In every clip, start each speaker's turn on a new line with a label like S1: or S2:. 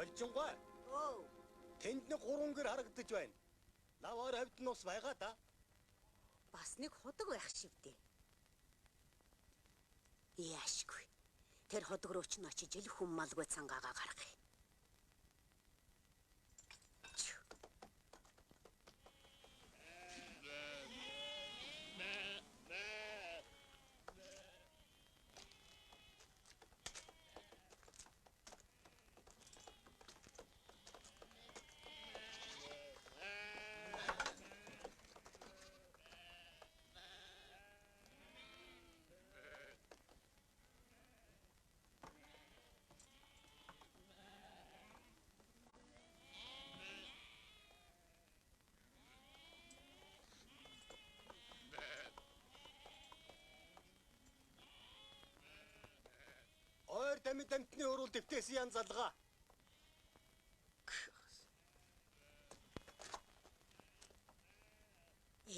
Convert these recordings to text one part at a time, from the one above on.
S1: Аржингой. Тэнд нэг 3 гэр харагдаж байна. Лаваар хавьд нь ус байгаа да.
S2: Бас нэг ходог байх шивдээ. Яашгүй. Тэр ходог руу ч очиж ил хүм малгүй цангаагаа гаргая.
S1: Ойр damit амтны өрөөл дэвтээс ян залгаа.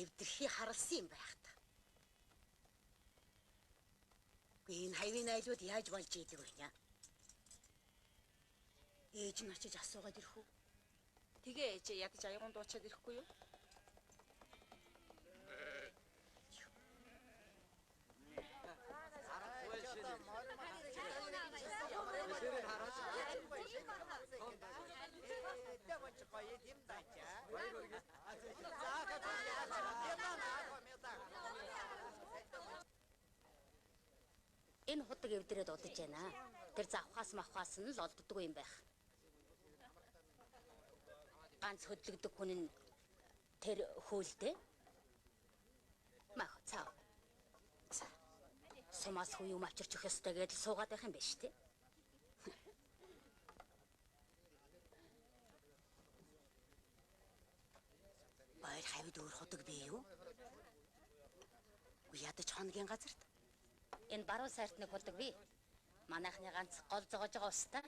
S2: Эвдэрхий харалсан юм байх та. Энэ хайвын айлууд яаж болж идэг вэ нэ? Ээж нь очиж асуугаад ирэх үү?
S3: Тэгээ ээж ядаж аягуун дуучаад ирэхгүй юу?
S2: Энэ худаг эвдрээд удаж байна. Тэр завхаас мавхаас нь л олддгүй юм байх. Ганц хөдлөгдөг хүн нь тэр хөөлтэй. Мах цаа. Сумаас хүү юм авчирч өгөх ёстой гэдэл суугаад байх юм байна шүү дээ. Баяр хавьд өөр худаг бий юу? Ядаж хоногийн газарт. Энэ баруун сайрт нэг худаг бий. Манайхны ганц гол зогоож байгаа устаа.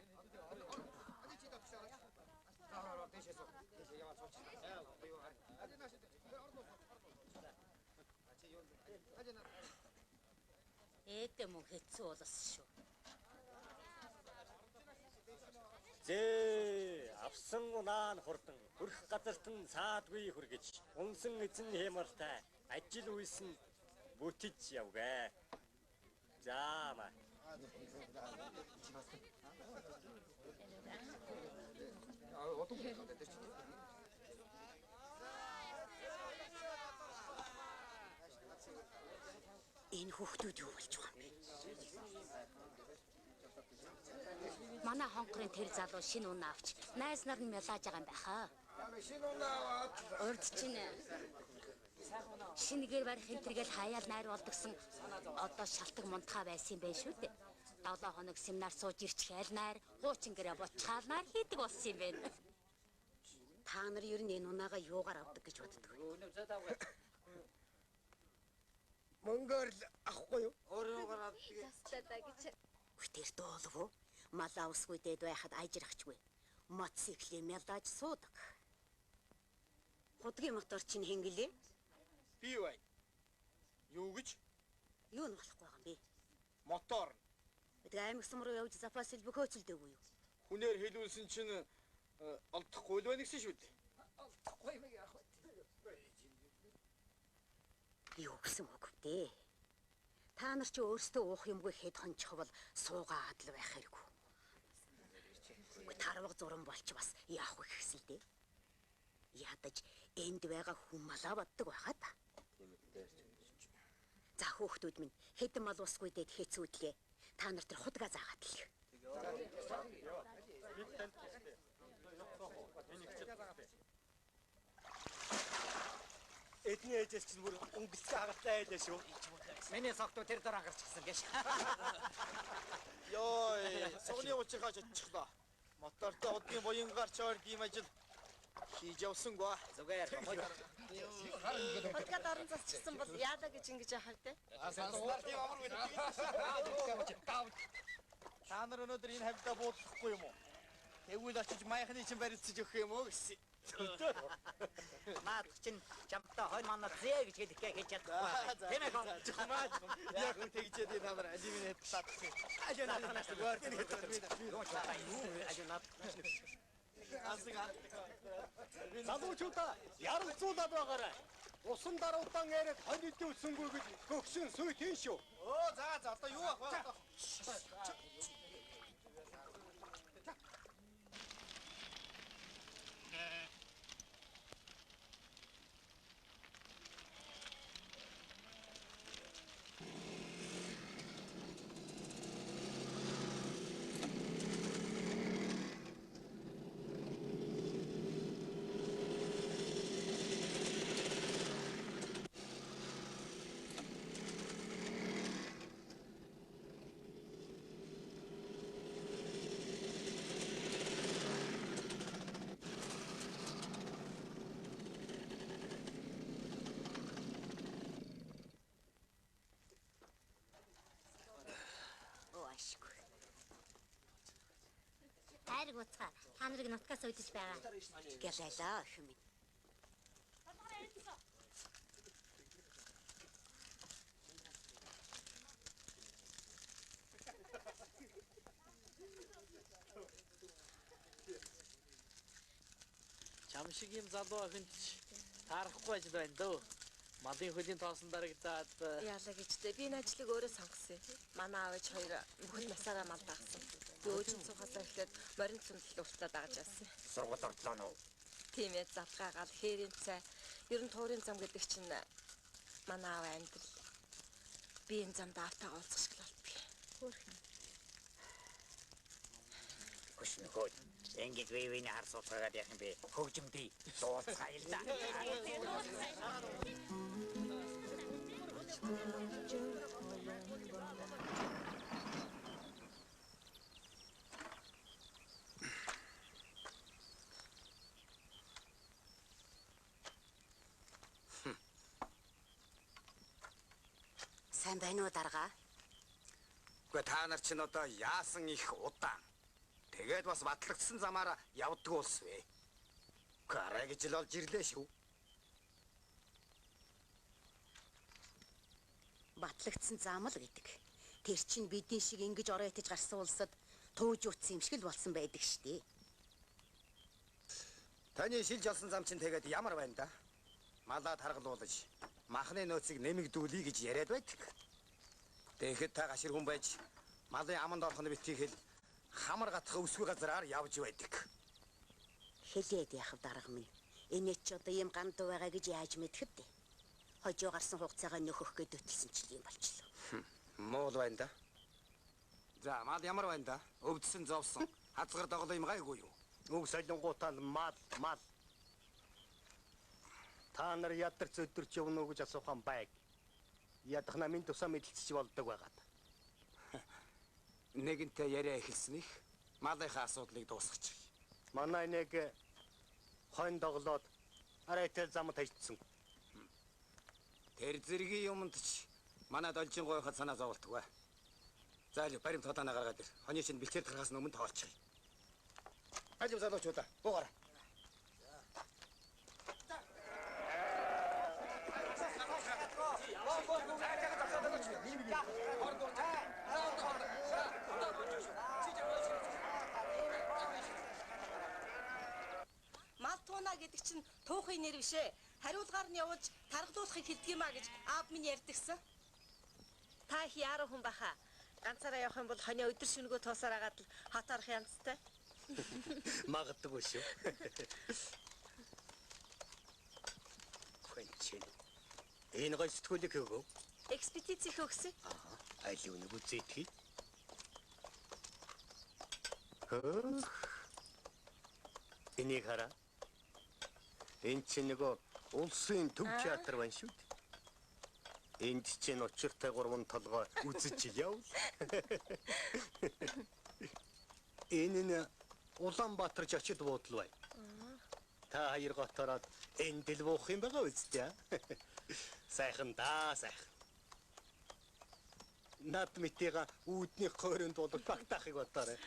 S2: Эдэ мөн хэцүү болсон шүү.
S1: Зээ авсан унаан хурдан хөрөх газарт нь саадгүй хүргэж унсан эзэн хэмартай ажил үйсэн бүтэж явгаа. Заама.
S2: Энэ хүүхдүүд юу болж байгаа юм бэ? Манай хонхрын тэр залуу шинэ унаа авч найз нар нь мялааж байгаа юм байхаа.
S4: Шинэ унаа аваад
S2: урд чинь шинэгээр барих энтергээл хаяал найр болдгсон одоо шалтак мунтхаа байсан юм байна шүү дээ. 7 хоног семинар сууж ирчихэл найр хуучин гэрээ бочхаал найр хийдэг болсон юм байна. Та нар ер нь энэ унаага юугаар авдаг гэж боддог вэ?
S4: мөнгөөр авахгүй юу?
S3: Өөрөөгөр авдаг гэж.
S2: Тэр доолов уу? Мал авсгүй дээд байхад ажирахчгүй. Мотоциклээ мялдааж суудаг. Худгийн мотор чинь хингэлээ?
S4: Би бай. Юу гэж?
S2: Юу нь болохгүй байгаа юм бэ?
S4: Мотор.
S2: Тэгээ аймаг сум руу явж запас хэлбэг хөөцөлдөөгүй юу?
S4: Хүнээр хэлүүлсэн чинь олдохгүй л байна гэсэн шүү дээ.
S3: Олдохгүй юм яах вэ?
S2: Юу гэсэн үг вэ? Та нар ч өөрсдөө уух юмгүй хэд хончих бол суугаад л байх хэрэггүй. Тарваг зуран болч бас яах вэ гэхсэл дээ. Ядаж энд байгаа хүн малаа боддог байхаа та. За хүүхдүүд минь хэдэн мал усгүй дээд хэцүүдлээ. Та нар тэр худгаа заагаад л.
S1: Эдний ээжээс чинь бүр өнгөлцөө хагалтай айлаа шүү.
S5: Миний согтуу тэр дараа гарч гисэн гэж.
S4: Йой, согны уучраа чичглаа. Мотортой удгийн буян гарч орд ийм ажил хийж явсангүй.
S5: Зүгээр.
S3: Хатгаад орон засчихсан бол яада гэж ингэж яхав те.
S4: Санснаар тийм амар үү? Та нар өнөөдөр энэ хавьдаа буулгахгүй юм уу? Тэгвэл очиж майхны чинь барилцаж өгөх юм уу гэсэн.
S5: Наад чинь чамтай хойно манай зээ гэж хэлэх гэж чадахгүй. Тийм ээ гоо.
S4: Жумаа жум. Яг үн тэгжээд энэ хамаар алиминет татсан.
S5: Ажи наатанаас өөр юу чамаа юу ажи наат.
S1: Залуучуудаа ярилцуулаад байгаарай. Усан даруудаан яриад хоньд үсэнгүй гэж хөгсөн сүй тийм шүү.
S4: Оо за одоо юу ах вэ?
S2: Хайрг уцгаа. Та нарыг нутгаас өдөж байгаа. Гэлээлөө эх минь.
S6: Чам шиг юм залуу охинд таарахгүй ажил байна дөө. Малын хөлийн тоосон дарагдаад
S3: Яалаа гэжтэй. Би энэ ажлыг өөрөө сонгосон юм. Манай аав ээж хоёр бүхэл насаараа мал дагсан. Би өөжин цухасаа эхлээд морин цүндлэл уртаа дагаж байсан.
S5: Сургууль ордлоо нөө.
S3: Тийм ээ, завгаагаал, хээрийн цай, ер нь туурын зам гэдэг чинь манай аав амьдрал. Би энэ замд аавтайгаа уулзах шиг л болтгий. Хөөрхөн.
S5: Хөшнөхөө. Ингээд вэвэний хар суцгаад яах юм бэ? Хөгжимдий дууцгаая л да.
S2: Сайн байна уу дарга?
S7: Гэхдээ та нар чинь одоо яасан их удаан. Тэгээд бас батлагдсан замаараа явдг улс вэ. Гараа гэж л олж ирлээ шүү.
S2: Батлагдсан зам л гэдэг. Тэр чинь бидний шиг ингэж ороо итэж гарсан улсад тууж утсан юм шиг л болсон байдаг штий.
S7: Таны шилж олсон зам чинь тэгээд ямар байна да? Малаад харгалуулж, махны нөөцийг нэмэгдүүлье гэж яриад байдаг. Тэгэхэд та гашир хүн байж малын аманд орох нь битгий хэл хамар гатах өсвөө газараар явж байдаг.
S2: Хэлээд яах вэ дарга минь? Энэ ч одоо ийм гандуу байгаа гэж яаж мэдэх вэ? Хожоо гарсан хугацаагаа нөхөх гээд өтөлсөн ч юм болчихлоо.
S7: Муу л байна да. За, мал ямар байна да? Өвдсөн зовсон. Хацгар доголоо юм гайгүй юу?
S1: Үг солонгуудаа мал. Та нар ядарч өдөрч явна уу гэж асуухан байг. Ядах намын тусаа мэдэлцэж болдог байгаад.
S7: Нэгэнтээ яриа эхэлсэн их малынхаа асуудлыг дуусгачих.
S1: Манай нэг хойно доглоод арайтай замд хайцсан.
S7: Тэр зэргийн юмд ч манай должин гойход санаа зовлтгүй. За л барим тоолоонаа гаргаад ир. Хоны чинь бэлчээр гарахаас өмнө тоолчих. Хажим залуучуудаа буугаарай.
S3: Мал тууна гэдэг чинь туухын нэр биш ээ. Хариулгаар нь явуулж таргалуулахыг хэлдэг юм а гэж аав минь ярьдагсан. Та их яруу хүн баха. Ганцаараа явах юм бол хонио өдөр шөнөгөө тоосоор агаад л хот орох янзтай.
S1: Магадгүй шүү. Хэнчин. Энэ гой сэтгүүлэг өгөө.
S3: Экспедиц их өгсөн.
S1: Айл үнэг үзээдхий. Энийг хараа. Энд чинь нөгөө улсын төв театр байна шүү дээ. Энд чинь учиртай 3 толгой үзэж явл. Энэ нь Улаанбаатар жочид буудлын байна. Та хоёр готороод энд л буух юм байгаа үстэй. Сайхан да, сайхан. Над мэтийга үүдний хойронд бол багтаахыг бодоорой.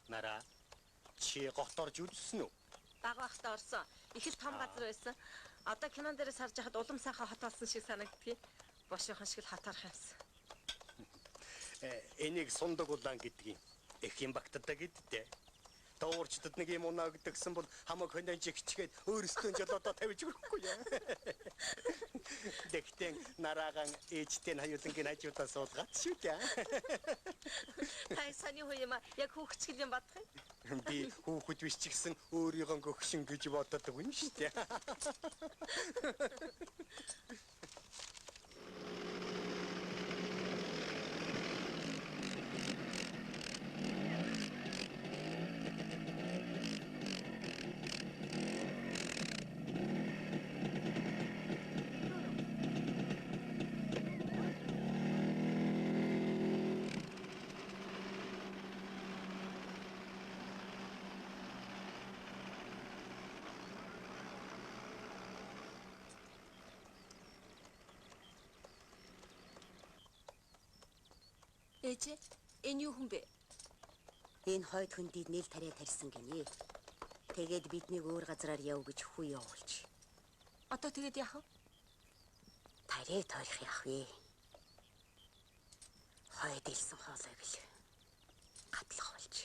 S1: Нара чи готорж үзсэн үү?
S3: Дагуу ахтай орсон. Их л том газар байсан. Одоо кинон дээрээс харж байхад улам сайхан хот болсон шиг санагддгийг. Бошихон шиг л хот харах юмсан.
S7: Энийг сундаг улаан гэдгийг их юм багтдаг гэдтэй. Дуурчдад нэг юм унаа гэдгсэн бол хамаг хоньж ихчгээд өөрсдөө жолоодоо тавьж өгөхгүй яа. Дэгтэн нараагаан ээжтэй хаюулангийн хажуудаа суулгаад шүү дээ.
S3: Тай саний хөө юм яг хүүхчгэл юм бадах юм.
S7: Би хүүхэд биш ч гэсэн өөрийгөө гөгшин гэж боддог юм шүү дээ.
S3: Ээжээ, энэ юу хүн бэ?
S2: Энэ хойд хөндийд нэл тариа тарьсан гинэ. Тэгээд биднийг өөр газараар яв гэж хүү явуулж.
S3: Одоо тэгээд яах вэ?
S2: Тариа тойрох яах вэ? Хойд илсэн хоолойг л гатлах болж.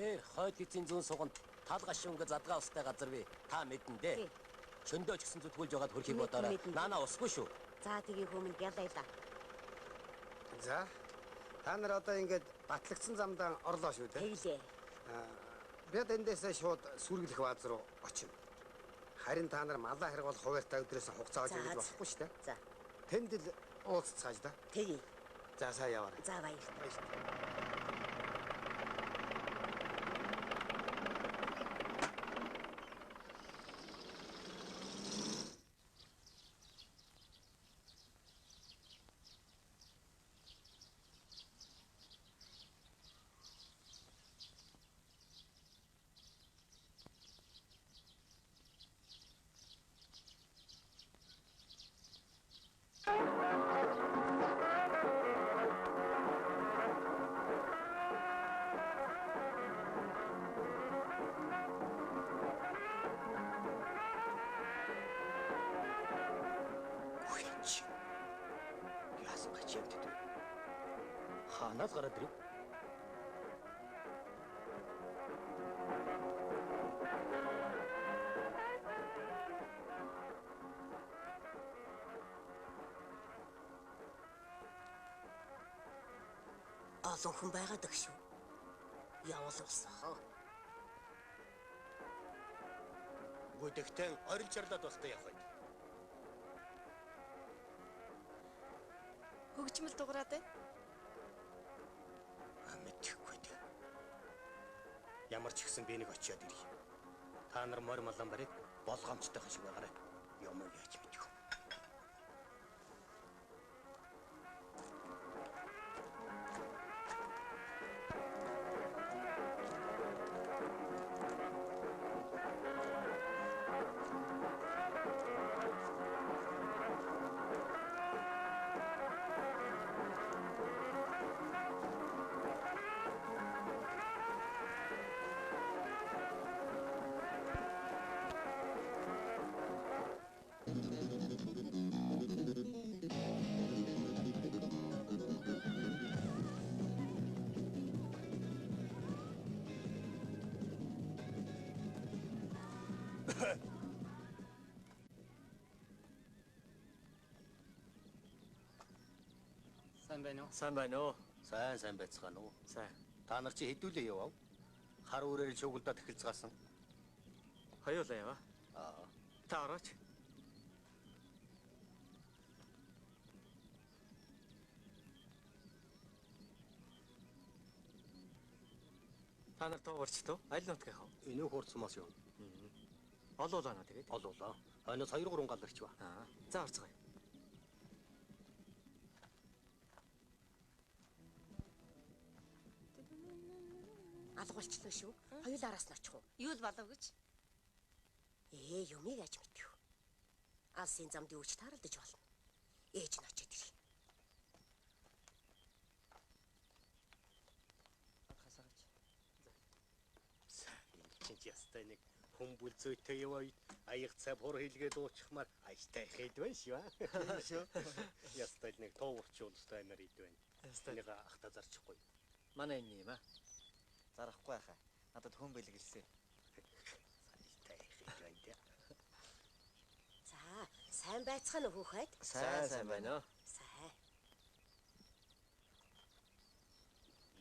S1: Тэр хойд эцийн зүүн суганд тал гашуунга задгаа устай газар бий. Та мэдэн дээ. Чөндөөч гэсэн зүтгүүлж байгаад хөрхийг бодоорой. Наана усгүй шүү.
S2: За тгий хүмүүнд ялайла.
S7: За. Та нар одоо ингээд батлагдсан замдаа орлоо шүү дээ.
S2: Тэглээ.
S7: Би эндээсээ шууд сүргэлэх бааз руу очино. Харин та нар малаа хэрэглэх хуваартай өдрөөс хугацаа олж өгч болохгүй шүү дээ.
S2: За.
S7: Тэнд л уулзцааж да.
S2: Тэгье.
S7: За сайн яваарай.
S2: За баярлалаа.
S7: Манаас гараад ирв.
S3: Олон хүн байгаад их шүү. Явал усаа.
S7: Гүдэгтэн орил чарлаад баста явах байд.
S3: Хөгжмөл дуграад байна.
S7: Мэдхгүй дээ. Ямар ч ихсэн би нэг очиод ирье. Та нар морь малан барыг болгоомжтой шиг байгаарай. Юм яаж мэдэх вэ?
S1: Сайн байна уу?
S6: Сайн байна уу?
S7: Сайн байцгаана уу?
S6: Сайн.
S7: Та нар чи хэдүүлээ явав? Хар үрээр шуугилдаад эхэлцгаасан.
S6: Хоёулаа яваа.
S7: Аа.
S6: Та орооч. Та нар туугарч туу. Аль нутгийнхаа?
S7: Энэ хурцмаас юу?
S6: Олуулаа наа тэгээд.
S7: Олуулаа. Хойноос 2-3 гал ирч ба.
S6: Аа. За орцгоё.
S3: Алгуулчлаа шүү. Хоёулаараас нь очих уу? Юу л болов гэж? Юмыг аж мэдв. Алсын замд юуч тааралдаж болно. Ээж нь очиод ирэх.
S7: Чинч ястай нэг хүмбүл зүйтэй яваа аяг цай бур хийлгээд уучхмаар ааштай хэд байна шүү. Шүү. Ястай нэг тоовч уустай нар ид байна. Нэг ахта зарчихгүй.
S6: Манай энэ юм аа.
S4: Зарахгүй хаа. Надад хүн бэлгэлсэн.
S7: Ааштай хэд байна дээ.
S3: За, сайн байцгаана уу хүүхэд?
S6: Сайн байна уу?
S3: Сайн.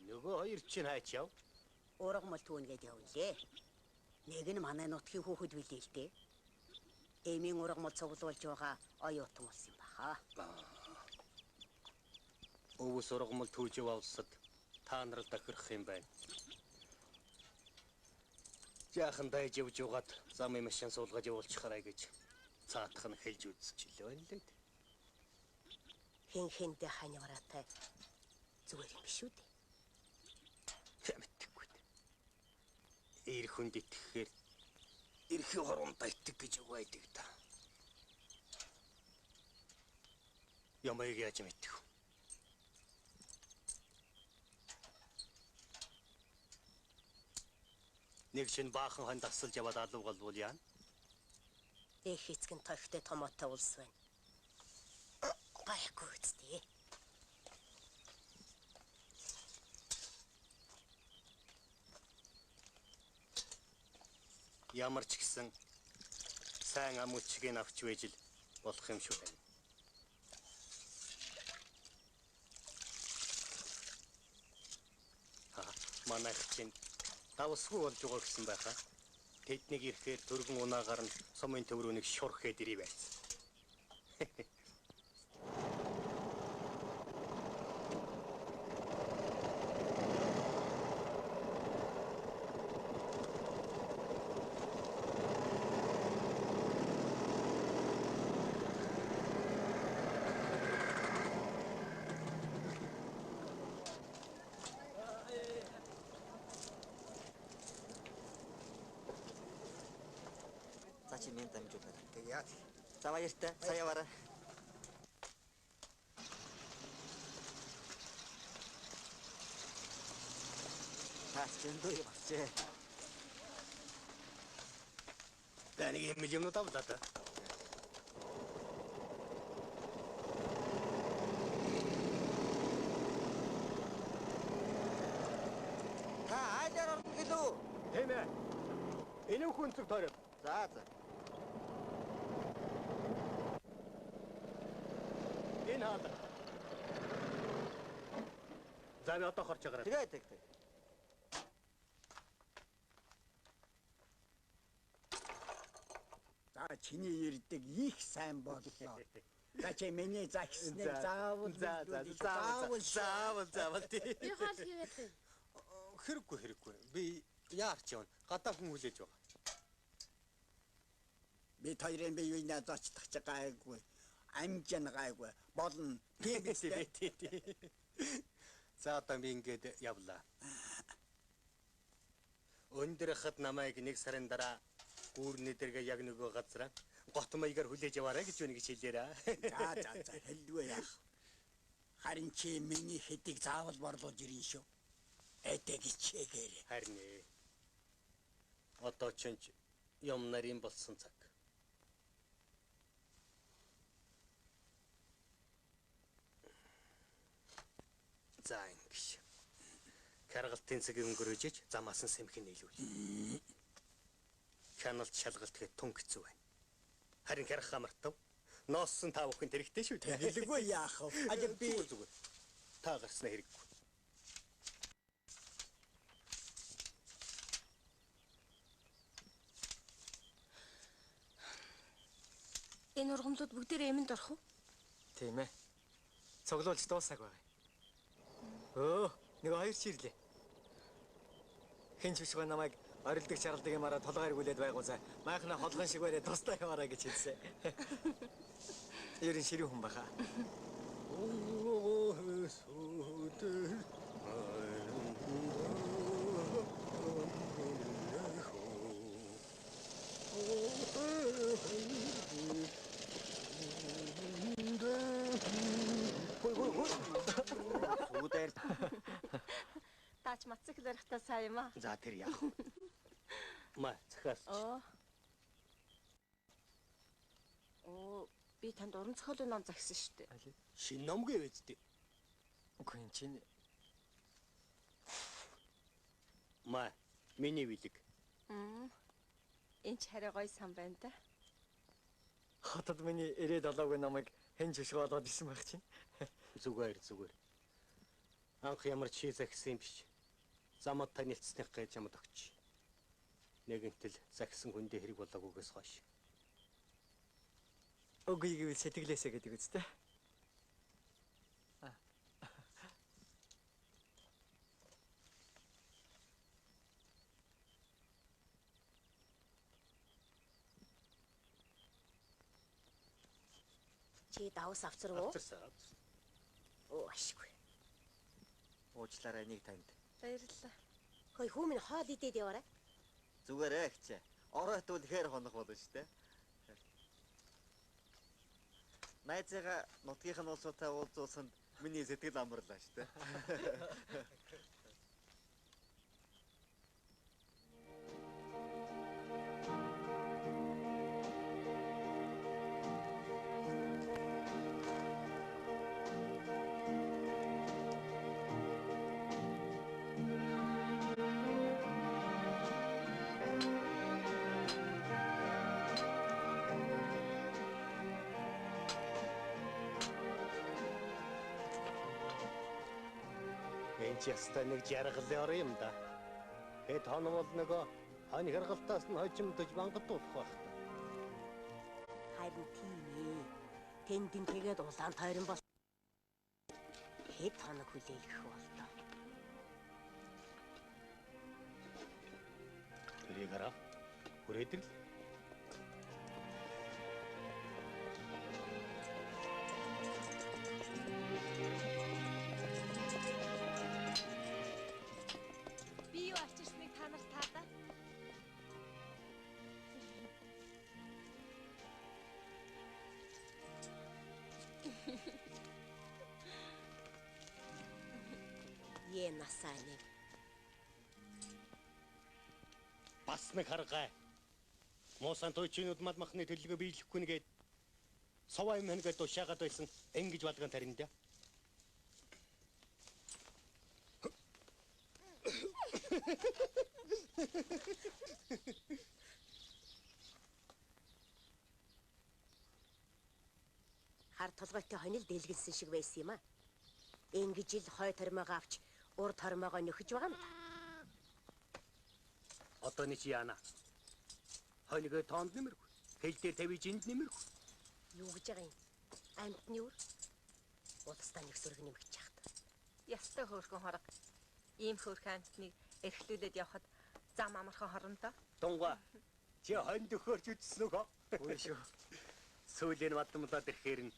S7: Нөгөө хоёр чинь хаач яв?
S3: Ургамал түүнгээд явна лээ. Нэг нь манай нутгийн хүүхэд билээ л дээ. Эмийн ургамал цуглуулж байгаа оюутан болсон юм баха.
S7: Өвс ургамал түүжив авсад та нар дахирх юм байна. Жаахан дайж явж угаад замын машин суулгаж явуулчихарай гэж цаатах нь хэлж үзчихлээ байна лээ.
S3: Хин хинтэй ханьвараатай зүгээр юм биш үү дээ.
S7: Мэдхгүй дээ. Ир хүнд итгэхээр эрхийн хорондоо итэг гэж угайдаг та. Ямайг яаж мэдэх вэ? Нэг шин баахан хонд асалж яваад алуу голвол яана.
S3: Их эцгэн тохтой томоотой улс байна. Гайхгүй үстэй.
S7: Ямар ч гэсэн сайн ам үчгийг авч байж л болох юм шүү байна. Манайх чинь давсгүй болж байгаа гэсэн байхаа. Тэднийг ирэхээр дөргөн унаагаар нь сумын төврөөнийг шурхээд ирээ байсан.
S4: За чи мен дамжуулаад.
S7: Яа.
S4: За баяртай. Сайн яваарай. Зөндөө яваач.
S7: Таны юм тавлаа та.
S4: илүү.
S1: Тийм ээ. Энэ хүнцэг тойроо.
S4: За за.
S1: Энэ хаалга. За би одоо хорч агараа.
S4: Тэгээ.
S8: За чиний ирдэг их сайн боллоо. За чи миний загсныг заавал
S1: заавал тий.
S2: Би хоол хийгээд байна.
S1: Хэрэггүй. Би яарч явна. Гадаа хүн хүлээж байгаа.
S8: би хоёрын бие юуна зочдох ч гайгүй. Амжин гайгүй. Болно. Тийм биз дээ.
S1: Тий. За одоо би ингээд явлаа. Өндөр хад намайг нэг сарын дараа гүүрний дэргээ яг нөгөө газараа гот маягаар хүлээж яваарай гэж үнийг хэлээрээ.
S8: За хэлвэ яах. Харин чи миний хэдийг заавал борлуулж ирэн шүү. Эдэг ичээгээрээ.
S1: Харин одоо ч юм нарийн болсон цаг. За ингэж. Харгалтын цаг өнгөрөөж ич замаасан сэмхэн нийлүүл. Хяналт шалгалт гэхэд тун хэцүү байна. Харин харах хамартав. Нооссон та бүхэн тэрэгтэй шүү дээ.
S8: Хэлгүй яах вэ? Ажиг би
S1: зүгээр. Та гарснаа хэрэггүй.
S3: Энэ ургамлууд бүгдээрээ эмэнд орох уу?
S9: Тийм ээ. Цуглуулж дуусах байгаа. Нэг хоёр чирлээ. Хин ч бишгүй намайг орилдог чаралдаг юмараа толгойр гүлээд байгуузаа. Майхна холгон шиг барай тустай яваараа гэж хэлсэн. Ерэн ширүү хүн баха.
S1: Үдээр.
S3: Таач мацэг зарихтаа сайн юм аа.
S1: За тэр яах вэ? Маа цахаас.
S3: Би танд уран зохиолын ном загсан шүү дээ.
S1: Шин номгүй байдтэй.
S9: Үгүй энэ чинь
S1: Маа миний билэг.
S3: Энэ ч хараа гоё сан байна да.
S9: хотод миний 97-гийн намайг хэн жишг болоод исэн байх чинь.
S1: Зүгээр. Анх ямар чи загсан юм биш. Замд танилцсных гэж ямд өгч. Нэгэнтэл загсан хүндээ хэрэг болоогүйгээс хойш.
S9: Үгүй гэвэл сэтгэлээсээ гэдэг үстэй.
S2: Чи давс авцрав уу?
S1: Авцарсан.
S2: Ашгүй.
S4: Уучлаарай нэг танд.
S3: Баярлалаа.
S2: Хөөе хүмүүс хоол идээд яваарай.
S4: Зүгээрээ хчээ. Оройтвол хээр хонох болно шүү дээ. Найзыгаа нутгийнх нь улсуудтай уулзуулсанд миний сэтгэл амарлаа шүү дээ.
S1: Яста нэг жаргал юм да. Хэд хоног бол нөгөө хань хэргалтаас нь хожимдож бангадуулах байх.
S2: Харин тийм ээ. Тэндэн тэгээд улаан тойрон бол хэд хоног хүлээх болтоо.
S1: Тэрийг хараа. Хүрээдэг л.
S2: Насааны.
S1: Бас нэг харгай. Муусан тойчнууд мадмахны төлөвлөгөө биелэхгүй нэгээд суваа юм нэгээд тушаагаад байсан ингэж балган тарина да.
S3: Хар толгойтой хонил дэлгэлсэн шиг байсан юм аа. Ингэж ил хой тормоогоо авч ур тормоогоо нөхөж байгаа юм.
S1: Одоо нэг яана. Хойногоо тоонд нэмэргүй. Хэл дээр тавьж энд нэмэргүй.
S3: Юу гэж байгаа юм? Амтны үр. Улстай нэг сүрэг нэмэгч яахт. Ястай хөөрхөн хорог. Ийм хөөрхөн амтныг эрхлүүлээд явхад зам амархан хоромдоо.
S1: Тунга. Чи хойнд өгөхөрч үтсэн үгүй.
S9: Үгүй шүү.
S1: Сүүлийн мадмудаад ирэхээр нь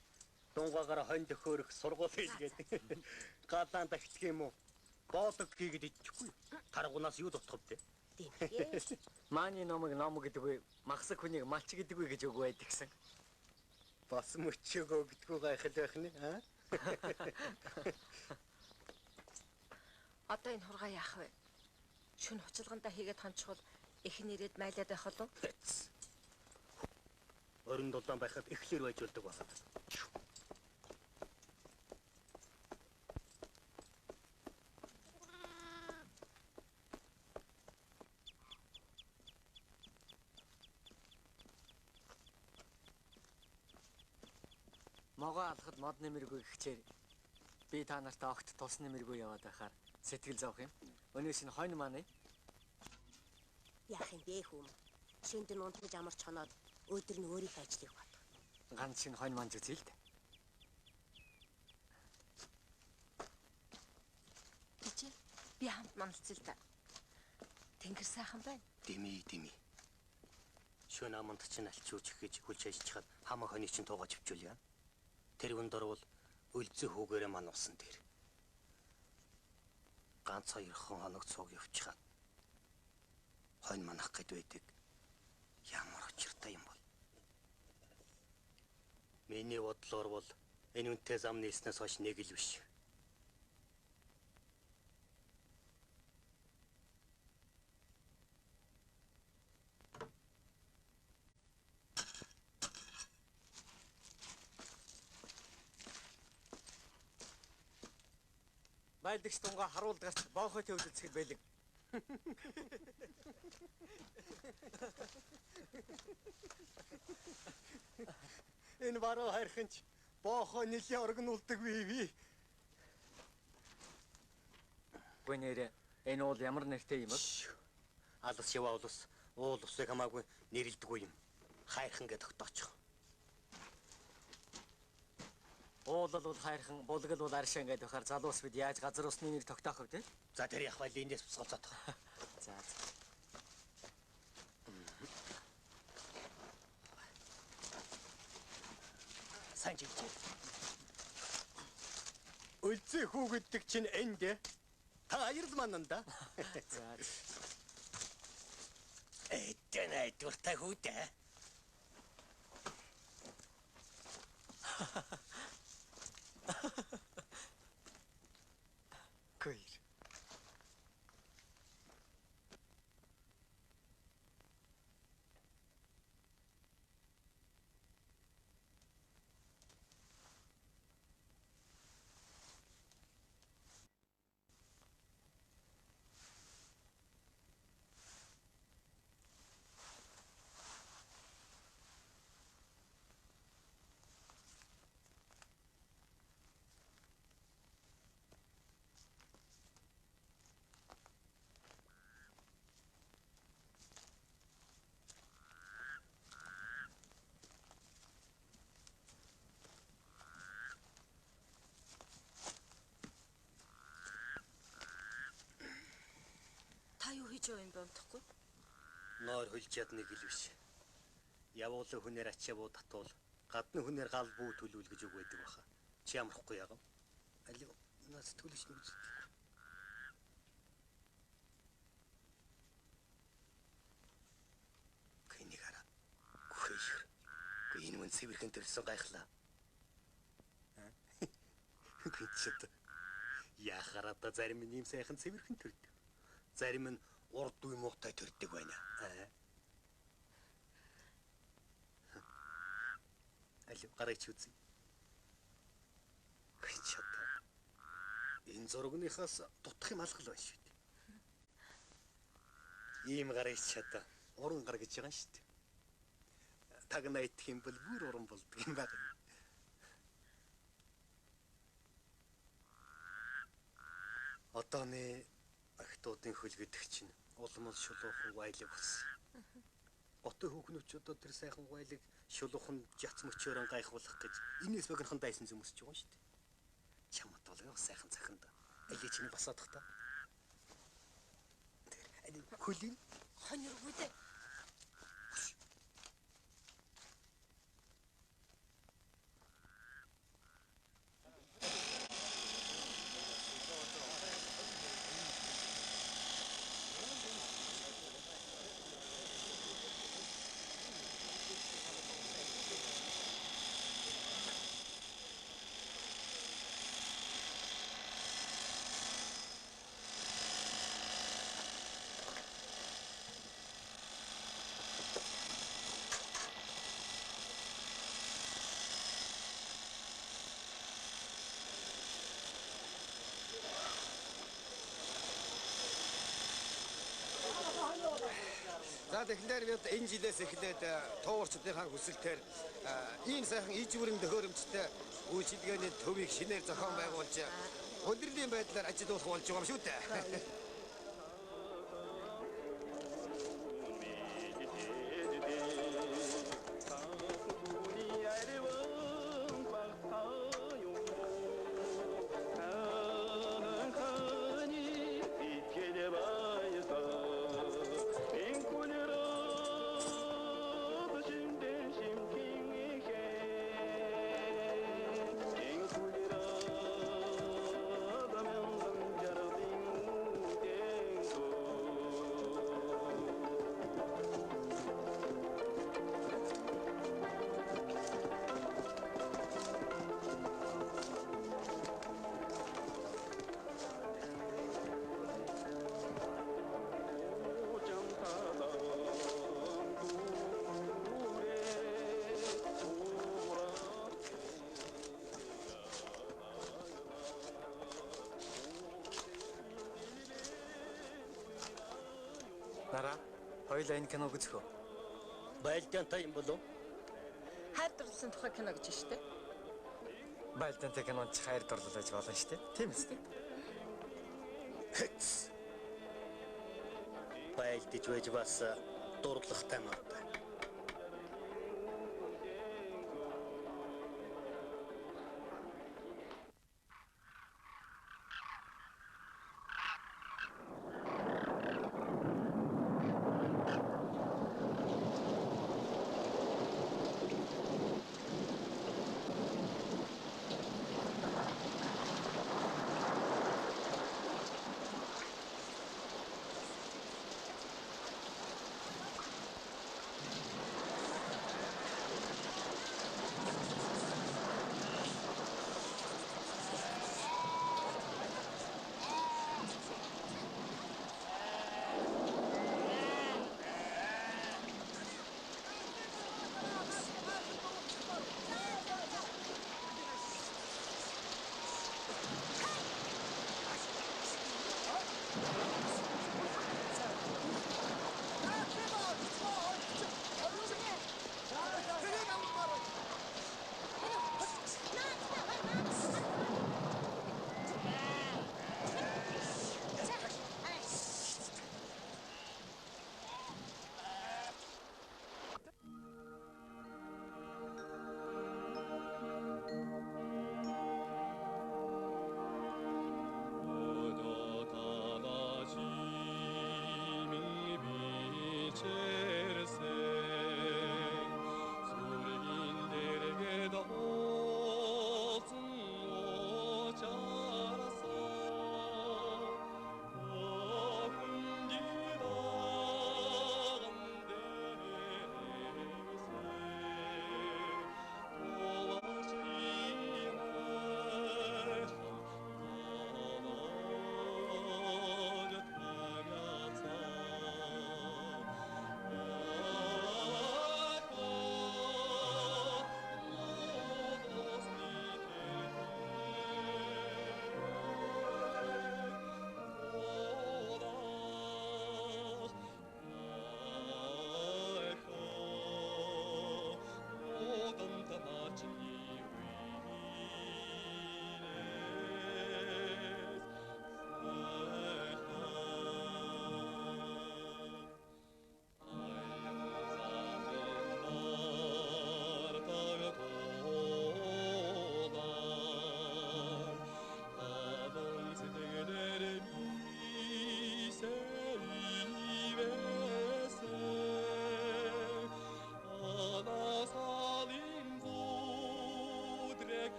S1: дунгаагаар хойнд өгөхөрөх сургууль хийгээд гаалаан тагтдаг юм уу? Боолог хийгээд идчихгүй. Таргунаас юу дутгав те?
S3: Тийм.
S9: Мааны номог гэдэггүй, махсаг хүнийг малч гэдэггүй гэж үг байдаг гэсэн.
S1: Бас мөчөөгөө гэдэггүй гайхал байх нэ, аа?
S3: Одоо энэ хургаа яах вэ? Шүн хуцалгандаа хийгээд хончихвол их нэрэд майлаад байх болов.
S1: Орон дулаан байхад эхлэр байж болдог байна.
S9: Могоо алхад мод нэмэргүй гэхчээр би та нартай огт тус нэмэргүй яваад байхаар сэтгэл зовх юм. Өнөөс энэ хойно маань
S3: Яах юм бэ хүм? Шүнд нь унтаж амарч хоноод өдөр нь өөрийнхөө ажлыг бод.
S9: ганц шинэ хойно маань зүзээ л дээ.
S3: Тийч би хамт мандалцъя л да. Тэнгэр сайхан байна.
S1: Дими. Шүн аманд чинь алчууч гэж хүлж ажичхад хамаа хойны чинь туугаж өвчүүлье. Тэр үнд орвол үлзээ хүүгээрээ мань усан дээр. Ганц 2 хоног цуг явчихад хойно манах гэд байдаг. Ямар очиртай юм бол. Миний бодлоор бол энэ үнтэй зам нээснээс хойш нэг л биш.
S9: Байлдагч тунгаа харуул гарч боохой төвлөлцгөл байлиг.
S1: Энэ баруу хайрханч боохой нэлийн оргнуулдаг бий.
S9: Гүн нэрэ энэ уул ямар нэртэй юм бэ?
S1: Алс яваа улс уул усыг хамаагүй нэрлдэггүй юм. Хайрхан гэж тогтоочих.
S9: Уулал бол хайрхан, булгал бол аршин гэдэг бахаар залуус бид яаж газар усны нэр тогтоох вэ?
S1: За тэр явах байл эндээс босгоцоод.
S9: За.
S1: Сайн жигч. Үлзээ хүү гэдэг чинь энд. Та аяр л мананда.
S9: За.
S1: Эдэнэ дуртай хүүдээ.
S9: Кой.
S3: Юу хийж байгаа юм бэ өмтөхгүй?
S1: Ноор хөлж яд нэг л биш. Явуулан хүнээр ачаа буу татвал гадны хүнээр гал бүү төлөвл гэж үг байдаг баха. Чи ямархгүй яагав? Али нас төлөж нүз. Кэнигара. Хөөш. Энэ мөн сэвэрхэн төрсөн гайхлаа. Гүнчэд. Яхараа та зарим нь юм сайхан сэвэрхэн төрдөг. Зарим нь урд үе муутай төрдөг байна. Алив гараач үзье. Гүнчэд. Энэ зургийнхаас дутх юм алгал байна шүү дээ. Ийм гар ич чадаа. Уран гар гэж байгаа шүү дээ. Тагнаа идэх юм бол бүр уран болдго юм байна. Одооны ахтуудын хөлгөдөх чинь улмал шулуухан вайлаг болсон. Отоо хүүхнүүч одоо тэр сайхан вайлаг шулуухан жац мөчөөрөн гайхуулах гэж энэс богинохон дайсан зүмсэж байгаа шүү дээ. Чамд бол яа сайхан цаханд. Алий чинь басаадах та. Хөлийн
S3: Хониргүй дээ.
S7: За тэгэхээр бид энэ жилээс эхлээд туурчдынхаа хүсэлтээр ийм сайхан иж бүрэн төхөөрөмжтэй үйлчилгээний төвийг шинээр зохион байгуулж удирдлагын байдлаар ажиллах болж байгаа юм шүү дээ.
S9: Нара, хоёулаа энэ киног үзэх үү?
S1: Байлдаантай юм болов?
S3: Хайр дурлалын тухай кино гэж байна шүү дээ.
S9: Байлдаантай кинонд ч хайр дурлал байж болно шүү дээ. Тийм үстэй.
S1: Байлдаж байж бас дурлахтай маа.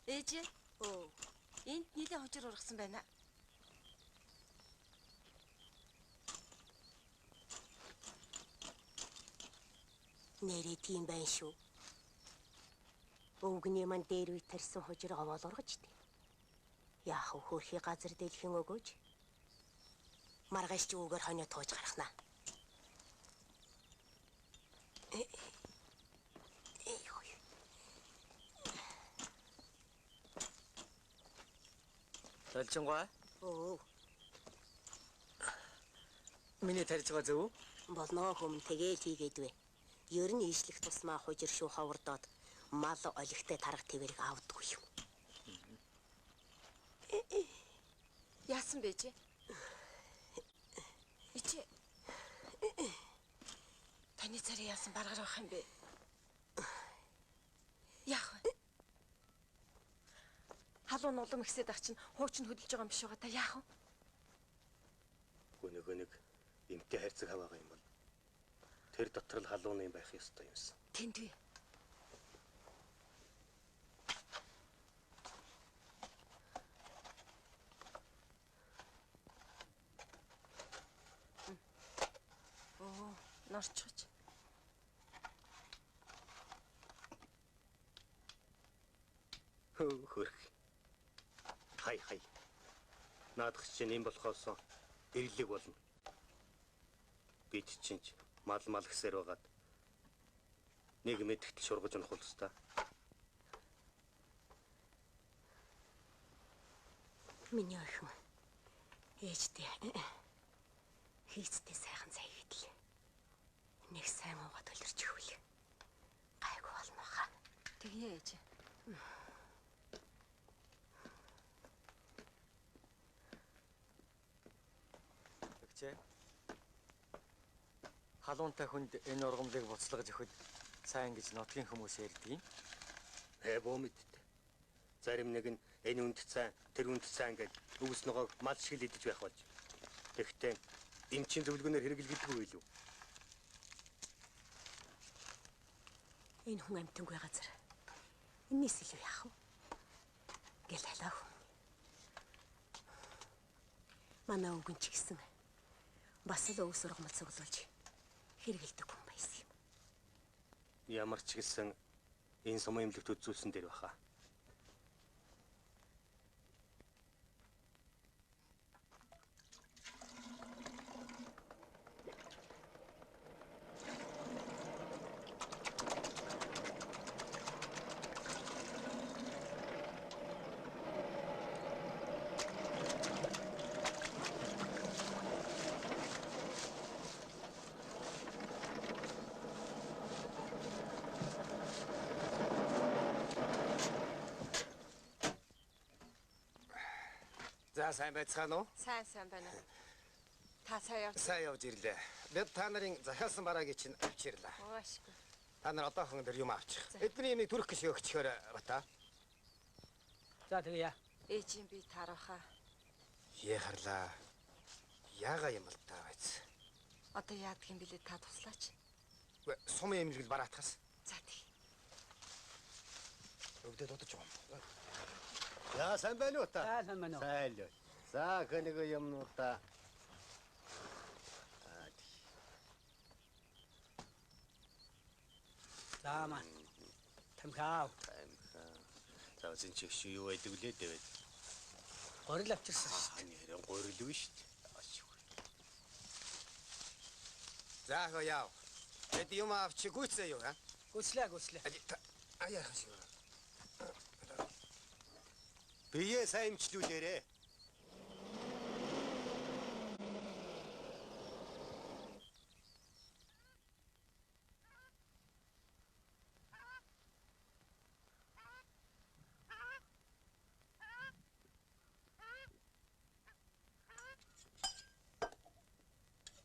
S3: Ээж. Өө. Энд нийлээ хожир ургасан байна.
S2: Нэрээ тийм байна шүү. Өвгний ман дээр үе тарьсан хожир овоол ургаж дээ. Яах вэ хөрхий газар дэлхийн өгөөж? Маргааш ч үгээр хоньо тууж гарахнаа.
S9: Толжингой.
S2: Оо.
S9: Миний тарьж байгаа зөв?
S2: Болно хүм тэгээл хийгээд вэ. Ер нь ийшлэх тусмаа хужир шүү ховордоод мал олигтой тарах твэрийг авдаггүй юм.
S3: Яасан бэ чи? Ичи. Таны царай яасан баргаар авах юм бэ? Яах вэ? Халуун улам ихсээд ах чинь хуучин хөдөлж байгаа юм биш байгаа та яах вэ?
S1: Нөгөө нэг эмтэй хайрцаг хаваагаа юм бол тэр дотор л халууны юм байх ёстой юмсан.
S3: Тэнд вэ? Оо, норчгоч.
S1: Хөрх. Хай. Наадах чинь юм болохоос эрлэг болно. Бид чинь мал гэсээр байгаад нэг мэдгтэл шургаж унах болстой.
S2: Миний охин ээжтэй хийцтэй сайхан цай хийдэл. Нэг сайн уугаа төлөрч өгвөл гайгүй болно хаа.
S3: Тэгье ээж.
S9: Тэгчээ. Халуунтай хүнд энэ ургамлыг буцалгаж өгөхөд сайн гэж нутгийн хүмүүс ярьдаг юм.
S1: Бөө мэдтээ. Зарим нэг нь энэ үнд цай, тэр үнд цай гэж үгс ногоог мал шиг л идэж байх болж. Тэгэхдээ эмчийн зөвлөгөөнөөр хэрэглэгддэггүй илүү.
S2: Энэ хүн амтангүй газар. Энэс илүү яах вэ? Гэл халаа хүн. Манай өвгөн ч гэсэн бас л өвс ургамал цуглуулж хэрэгэлдэг хүн байсан юм.
S1: Ямар ч гэсэн энэ сумын эмнэлэгт үзүүлсэн дээр баха.
S7: За сайн байцгаана уу?
S3: Сайн байна. Та сайн явж.
S7: Сайн явж ирлээ. Бид та нарын захиалсан бараагийн чинь авчирлаа.
S3: Уушгүй.
S7: Та нар одоохон дээр юм авчих. Эдний юмыг түрэх гэж өгчихөөр бата.
S6: За тэгье.
S3: Ээжийн би таарахаа.
S7: Яхарлаа. Яага юм бол та байц.
S3: Одоо яадаг юм бэлээ та туслаач.
S7: Сумын эмнэлэг бараатахаас.
S3: За тэг.
S7: Өвдөд удаж байгаа юм.
S1: За сайн байна уу та?
S6: Сайн байна уу?
S1: Сайн л. За нэг юмнуудаа.
S6: Заама. Тамхаа.
S1: За зин чи юу байдаг лээ дэвэд.
S6: Горил авчирсан шүү.
S1: Нэрэн горил үү шүү.
S7: За хөө яав. Эд юм авчих гүйцээ юу, а?
S6: Гүслээ.
S7: Аяа хашиг.
S1: Бие сайн имчлүүлээрэ.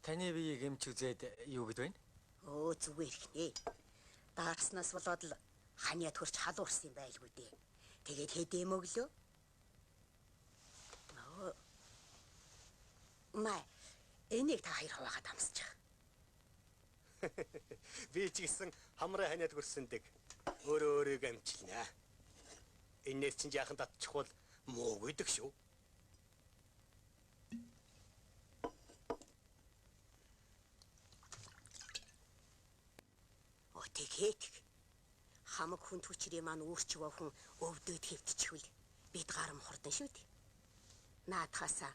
S9: Таны биеийг эмч үзээд юу гэд байна?
S2: Өө зүгээр ихнэ. Даарснаас болоод л ханиад хурч халуурсан юм байлгүй дээ. Тэгээд хэдэм өглөө. Маа энийг та хоёр хуваагаад хамсаж байгаа.
S1: Би ч гэсэн хамраа ханиад хүрсэндэг. Өөрөө өөрийгөө амчилнаа. Энээс чинь яахан татчих бол муу гэдэг шүү.
S10: Тэгээд хамаг хүн төчрээ маань өөрчвөө хүн өвдөд хэвтчихвэл бид гарам хурдан шүү дээ. Наадхаасаа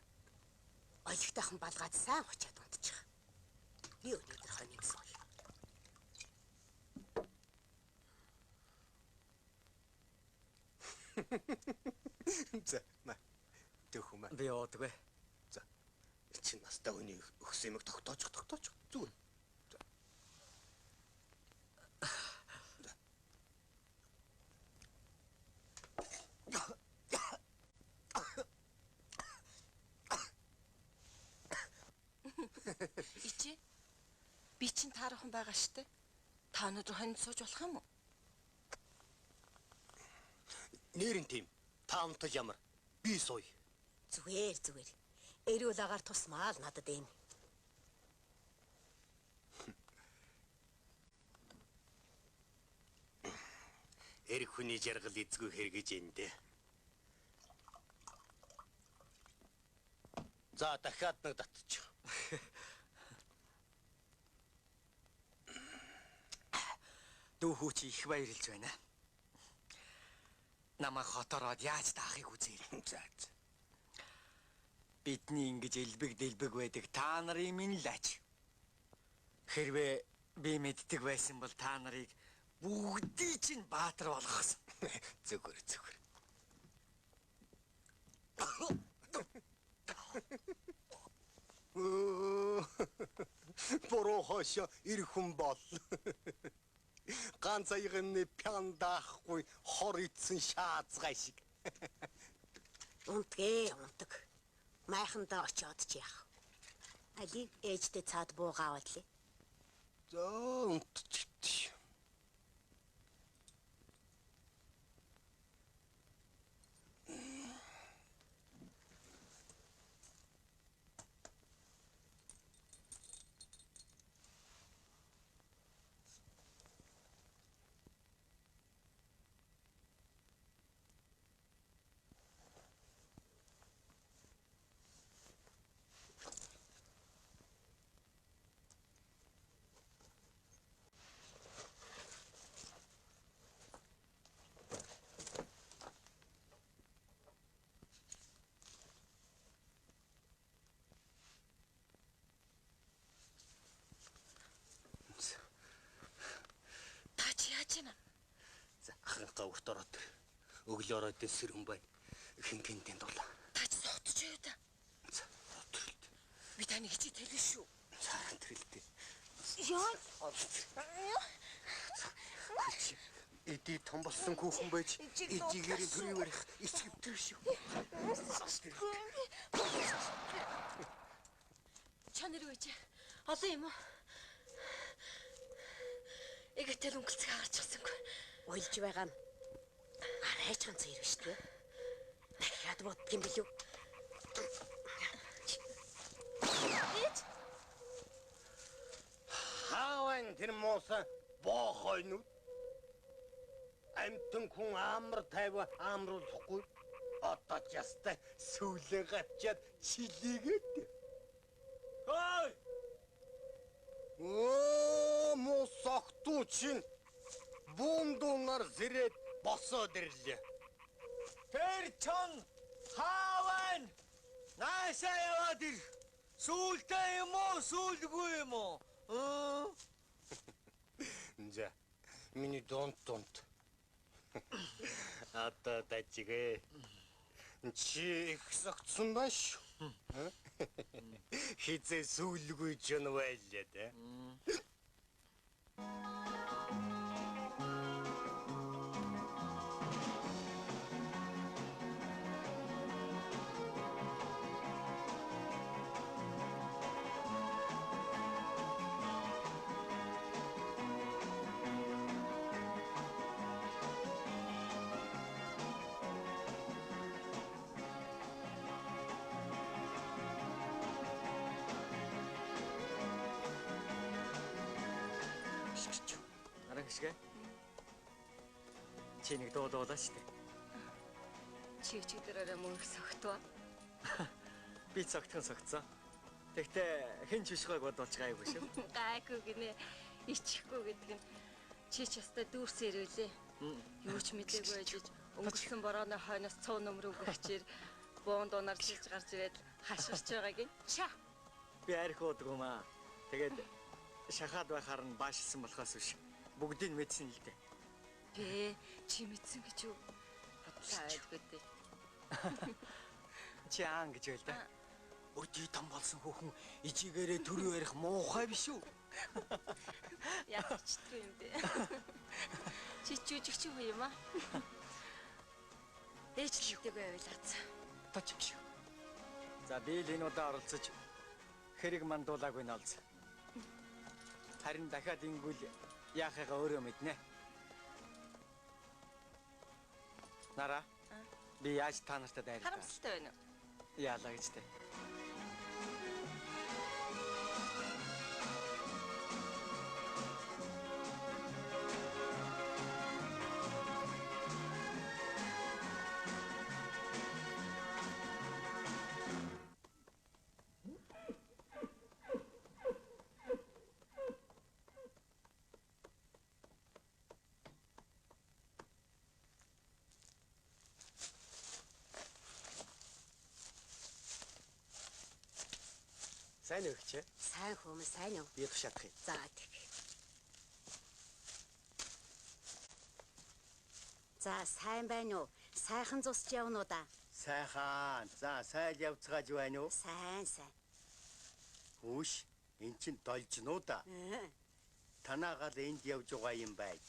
S10: олигтойхон балгаад сайн очиад унтчих. Би өнөөдөр хоног сууя.
S1: За, төхөмө.
S9: Би яваадаггүй.
S1: За. Чи настай хүний өгсөн юмыг тогтоож. Зүгээр.
S3: Ичи. Би чинь таархан байгаа штэ. Та өнөөдөр хонд сууж болох юм уу?
S1: Нэрэн тийм. Таамтал ямар? Би сууя.
S10: Зүгээр. Эрүүл агаар тусмаа л надад энэ.
S1: Эрх хүний жаргал эзгүй хэрэгэж эндэ. За дахиад нэг татчих.
S9: Дүү хүү чи их баярлж байна. Намайг хотороод яаж таахыг үзээрэй.
S1: За.
S9: Бидний ингэж элбэг байдаг та нарын минь лаач. Хэрвээ би мэддэг байсан бол та нарыг бүгдийг чинь баатар болгосон.
S1: Зүгээр. Бороо хошо ирхэн бол. Ганц аягийн пяндаахгүй хор ицсэн шаацгай шиг.
S10: Унтдаг. Майхандаа очиод ч яах. Алийг ээжтэй цаад буугаавал ли.
S1: За унтчих. За, урт ороод тэр. Өглөө ороод сэрхэн байна. Хинкэнтэнд дулаа.
S3: Тач согтож юу да?
S1: За, өдрөлт.
S3: Би таны хичээ тэлвэ шүү.
S1: Цааран тэрэлтэй.
S3: Яа.
S1: Эди том болсон хүүхэн байж эдигээр төрийн барих эцгэвтэр шүү.
S3: Чанэр үеж. Олон юм уу? Эгэтэл өнгөлцөг агарчихсангүй.
S10: Уйлж байгаа нь арайч ганц ирвэ штэ. Дахиад бодд юм билүү?
S1: Хааван тэр муусан боохойнууд амтэн хүн амар тайва амруулахгүй одоо ч ястай сүлээ гачаад чилээгээд. Хой! Мус согтуу чинь бундунар зэрэг босоод ирлээ.
S9: Тэр чон хааван наашаа яваад ир. Сүүлдээ юм уу, сүүлгүй юм уу?
S1: За, миний донт. Одоо дажигэ. Чи их согтсон баш. Хизээ сүүлгүй ч юм байлаа да.
S9: Аран гიშгэ. Чи нэг дуулуулаа штэ.
S3: Чи өчигдөрөөрөө мөнгө согтвоо.
S9: Би цогтхон согцсон. Тэгтээ хэн ч бишгойг бодуулж гайгүй шүү.
S3: Гайгүй гинэ. Ичихгүй гэдэг нь чи ч ястай дүүрс ирүүлээ. Юу ч мэдээгүй байж өнгөрсөн борооны хойноос цуу нөмрөв гэрчээр буун дунаар жилж гарч ирээд хашгирч байгааг нь. Ча.
S9: Би арх уудаг юм аа. Тэгээд шахаад байхаар нь баашилсан болохоос биш. Бүгдийг мэдсэн л дээ.
S3: Бэ чи мэдсэн гэж юу? Бодлоо айлгүй дээ.
S9: Чи аан гэж байл да. Өдий том болсон хүүхэн ижигээрээ төрөө ярих муухай биш үү?
S3: Ядч тэр юм бэ. Чи жүжигч юу юм аа? Ээжлэгтэйгээ явуулаац.
S9: Тачимш. За би л энэ удаа оролцож хэрэг мандуулаагүй нь олз. Харин дахиад ингүүл яахыгаа өөрөө мэднэ. Нара. Би яаж та нартай дайрлаа?
S3: Харамсалтай байна уу?
S9: Яалаа гэж тэ. Сайн өгч.
S10: Сайн хүмүүс сайн уу?
S9: Би тушаадах юм.
S10: За тэг. За сайн байна уу? Сайхан зусч явна уу да?
S7: Сайхан. За сайл явцгааж байна уу?
S10: Сайн сайн.
S7: Хүүш, эн чин должноо да. Танаагаар энд явж байгаа юм бай.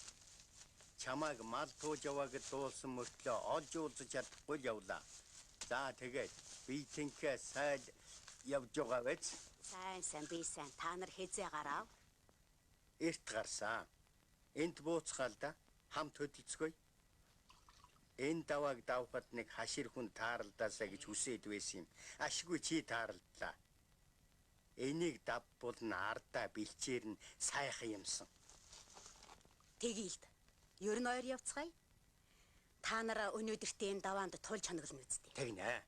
S7: Чамайг мал тууж яваагд дуулсан мөртлөө олж уулзаж чадахгүй явлаа. За тэгээд би тэнхээ сайл явж байгаа биз?
S10: Сайн би сайн. Та нар хэзээ гарав?
S7: Эрт гарсан. Энд бууцгаал да. Хамт хөдөлцгөөе. Энэ давааг давхад нэг хашир хүн тааралдаасаа гэж хүсээд байсан юм. Ашгүй чи тааралдлаа. Энийг давбулна ардаа бэлчээр нь сайхан юмсан.
S10: Тэgiйлд. Ер нь ойр явцгаая. Та нараа өнөөдөртөө энэ даваанд тулж хоноглоно үсттэй.
S7: Тэгнэ.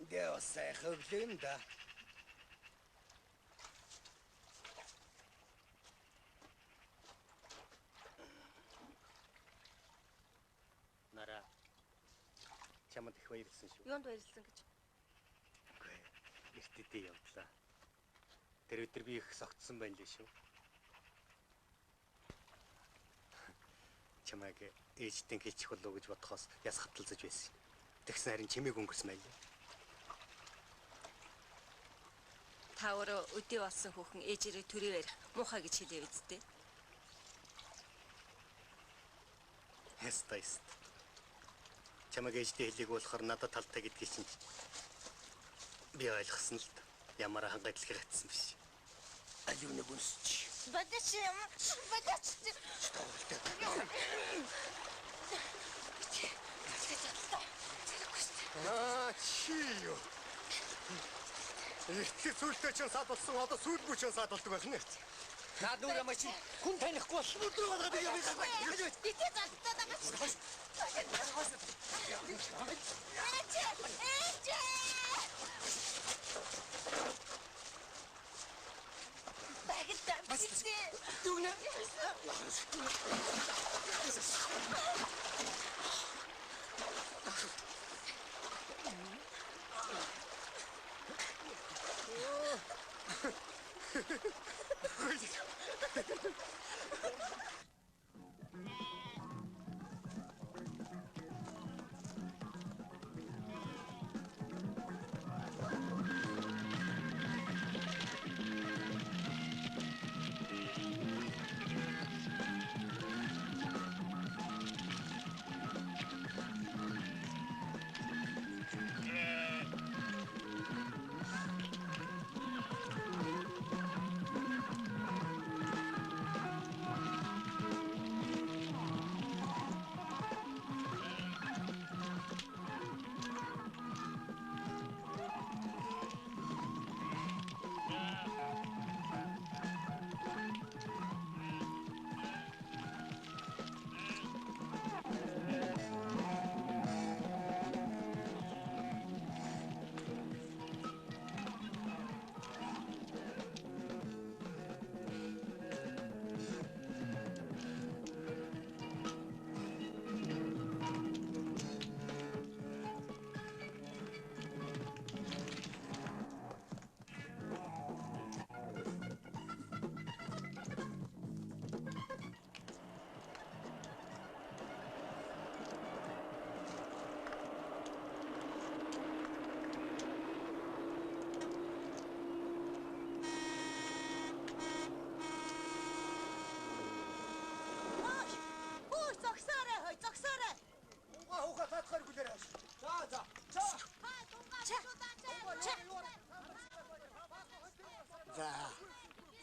S7: Дэо сайхан өглөө да. Нара. Чамд их баярлсан шүү.
S3: Юунд баярлсан гэж?
S1: Үгүй. Эртэдээ явдлаа. Тэр өдөр би их согтсон байна лээ шүү. Чамайг ээжтэн хийчих болов гэж бодохоос яс хаталзаж байсан. Тэгсэн харин чимээг өнгөрсөн байлээ.
S3: Та өөрөө өдөө болсон хүүхэн ээжээрээ төрөө ярих муухай гэж хэлээ үсттэй.
S1: Хэстайст. Чамайг ээжтэй хэлээг болохоор надад талтай гэдгийг чинь би ойлгосон л ямар хангалтлагыг хатсан биш.
S7: Аль юу нэг үнсч.
S3: Бадач юм. Бадач.
S7: Чи юу? Ихтгэл сүлдтэй чинь садулсан одоо сүлгүй чинь садулдаг байх нэ. Наад нүрэ машин хүн танихгүй бол өдрөө гадаад явах гэж.
S3: Битээ залтаад байгаа шүү. Багтаа битээ.
S7: Дүгнэ.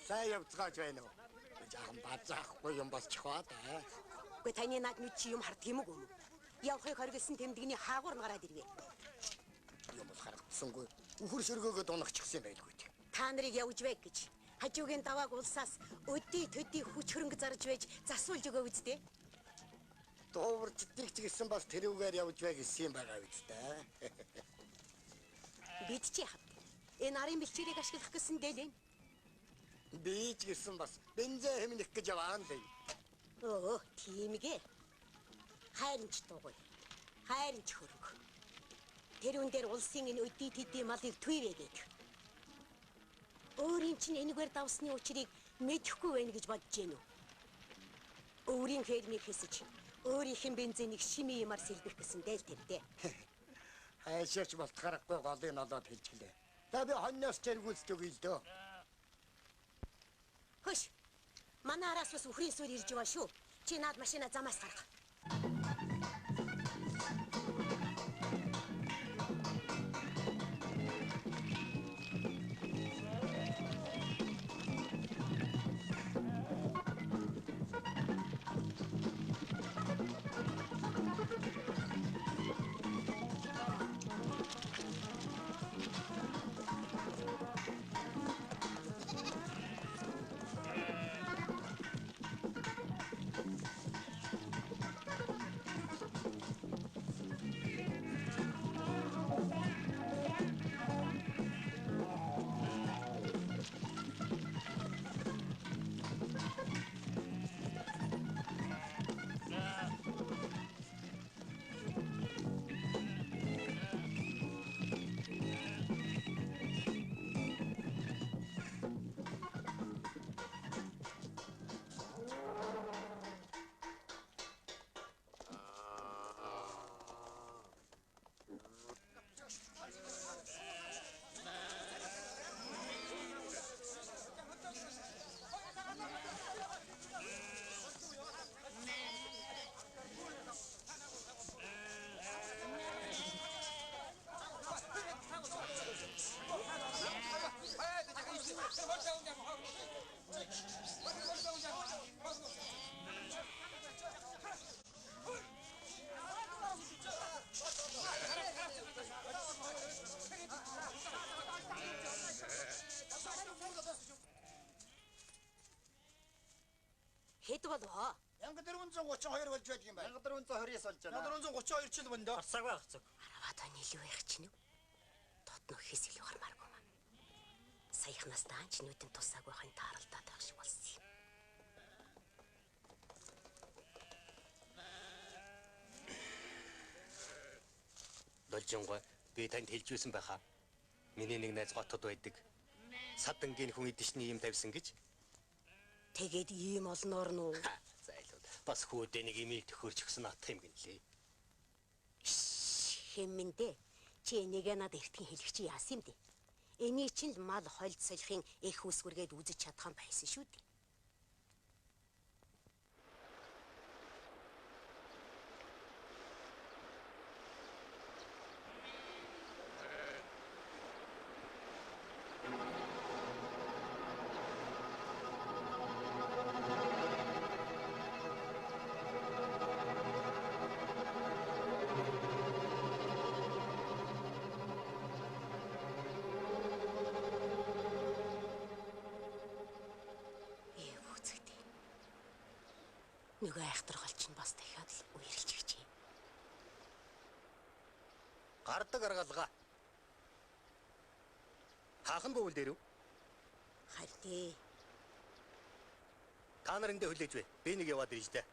S8: За явцгааж байна уу? Жаахан базаахгүй юм болчих ба та.
S10: Гүй таны над нүд чи юм харддаг юм уу? Явахыг хоригдсан тэмдэгний хаагуур гараад ирвэ.
S8: Юм бол харагдсангүй. Үхэр шөргөөгөө дунагчихсан байлгүй.
S10: Та нарыг явж вэ гэж хажуугийн давааг улсаас өдий төдий хүч хөрөнгө зарж байж засуулж өгөө үсттэй.
S8: Дуурчдгийг ч гэсэн бас тэрүүгээр явж вэ гэсэн юм байгаа үсттэй.
S10: Бид чи хав. Энэ арын бэлчээрийг ашиглах гэсэн дээлэн.
S8: Би ч гэсэн бас бензин хэмнэх гэж яваан дээ.
S10: Оо, тиймгээ. Хайрч дуугүй. Хайрч хөрөг. Тэрүүн дээр улсын энэ өдий төдий малыг түйрээ гээд. Өөрийн чинь энэгээр давсны учрыг мэдэхгүй байна гэж бодож гэнэ үү? Өөрийн фермийг хэсэж, өөрийнх нь бензинийг шими юмар сэлбэх гэсэн дээл тэрдээ.
S8: Хайшаач болтгарахгүй голыг нолоод хэлчихлээ. За би хоньноос чэргүүлж өгье л дөө.
S10: Хөш. Манай араас бас үхрийн сүр ирж байгаа шүү. Чи наад машина замаас гарах. болов?
S7: 1432 болж байдаг юм байна.
S4: 1429 болж байна.
S7: 1432 ч л байна доо.
S5: Арсаг багцаг.
S10: Арваад он илүү байх чинь үү? Дотно ихээс илүү гармааргүй маа. Саяхнаас даанчнуудын тусааг байхын тааралдаад байх шиг болсон юм.
S1: Должингой би танд хэлж байсан байхаа. Миний нэг найз готод байдаг. Садангийн хүн идшний юм тавьсан гэж.
S10: Тэгээд ийм олноор нь уу?
S1: Зайлууд. Бас хүүдээ нэг имийг төхөрч өгсөн ат юм гинлээ.
S10: Хэммэндэ. Чи нэгэ надад эртхэн хэлэх чи яасан юм бэ? Эний чинь л мал хойлд солихын их үсгүргээд үзэж чадах юм байсан шүү дээ. Нөгөө айхтар гол чинь бас дахиад л үерэлж өгчээ.
S1: Гардаг аргалгаа. Хаахан бөвөл дээр үү?
S10: Харин
S1: та нар эндээ хүлээж бай. Би нэг яваад ирж дээ.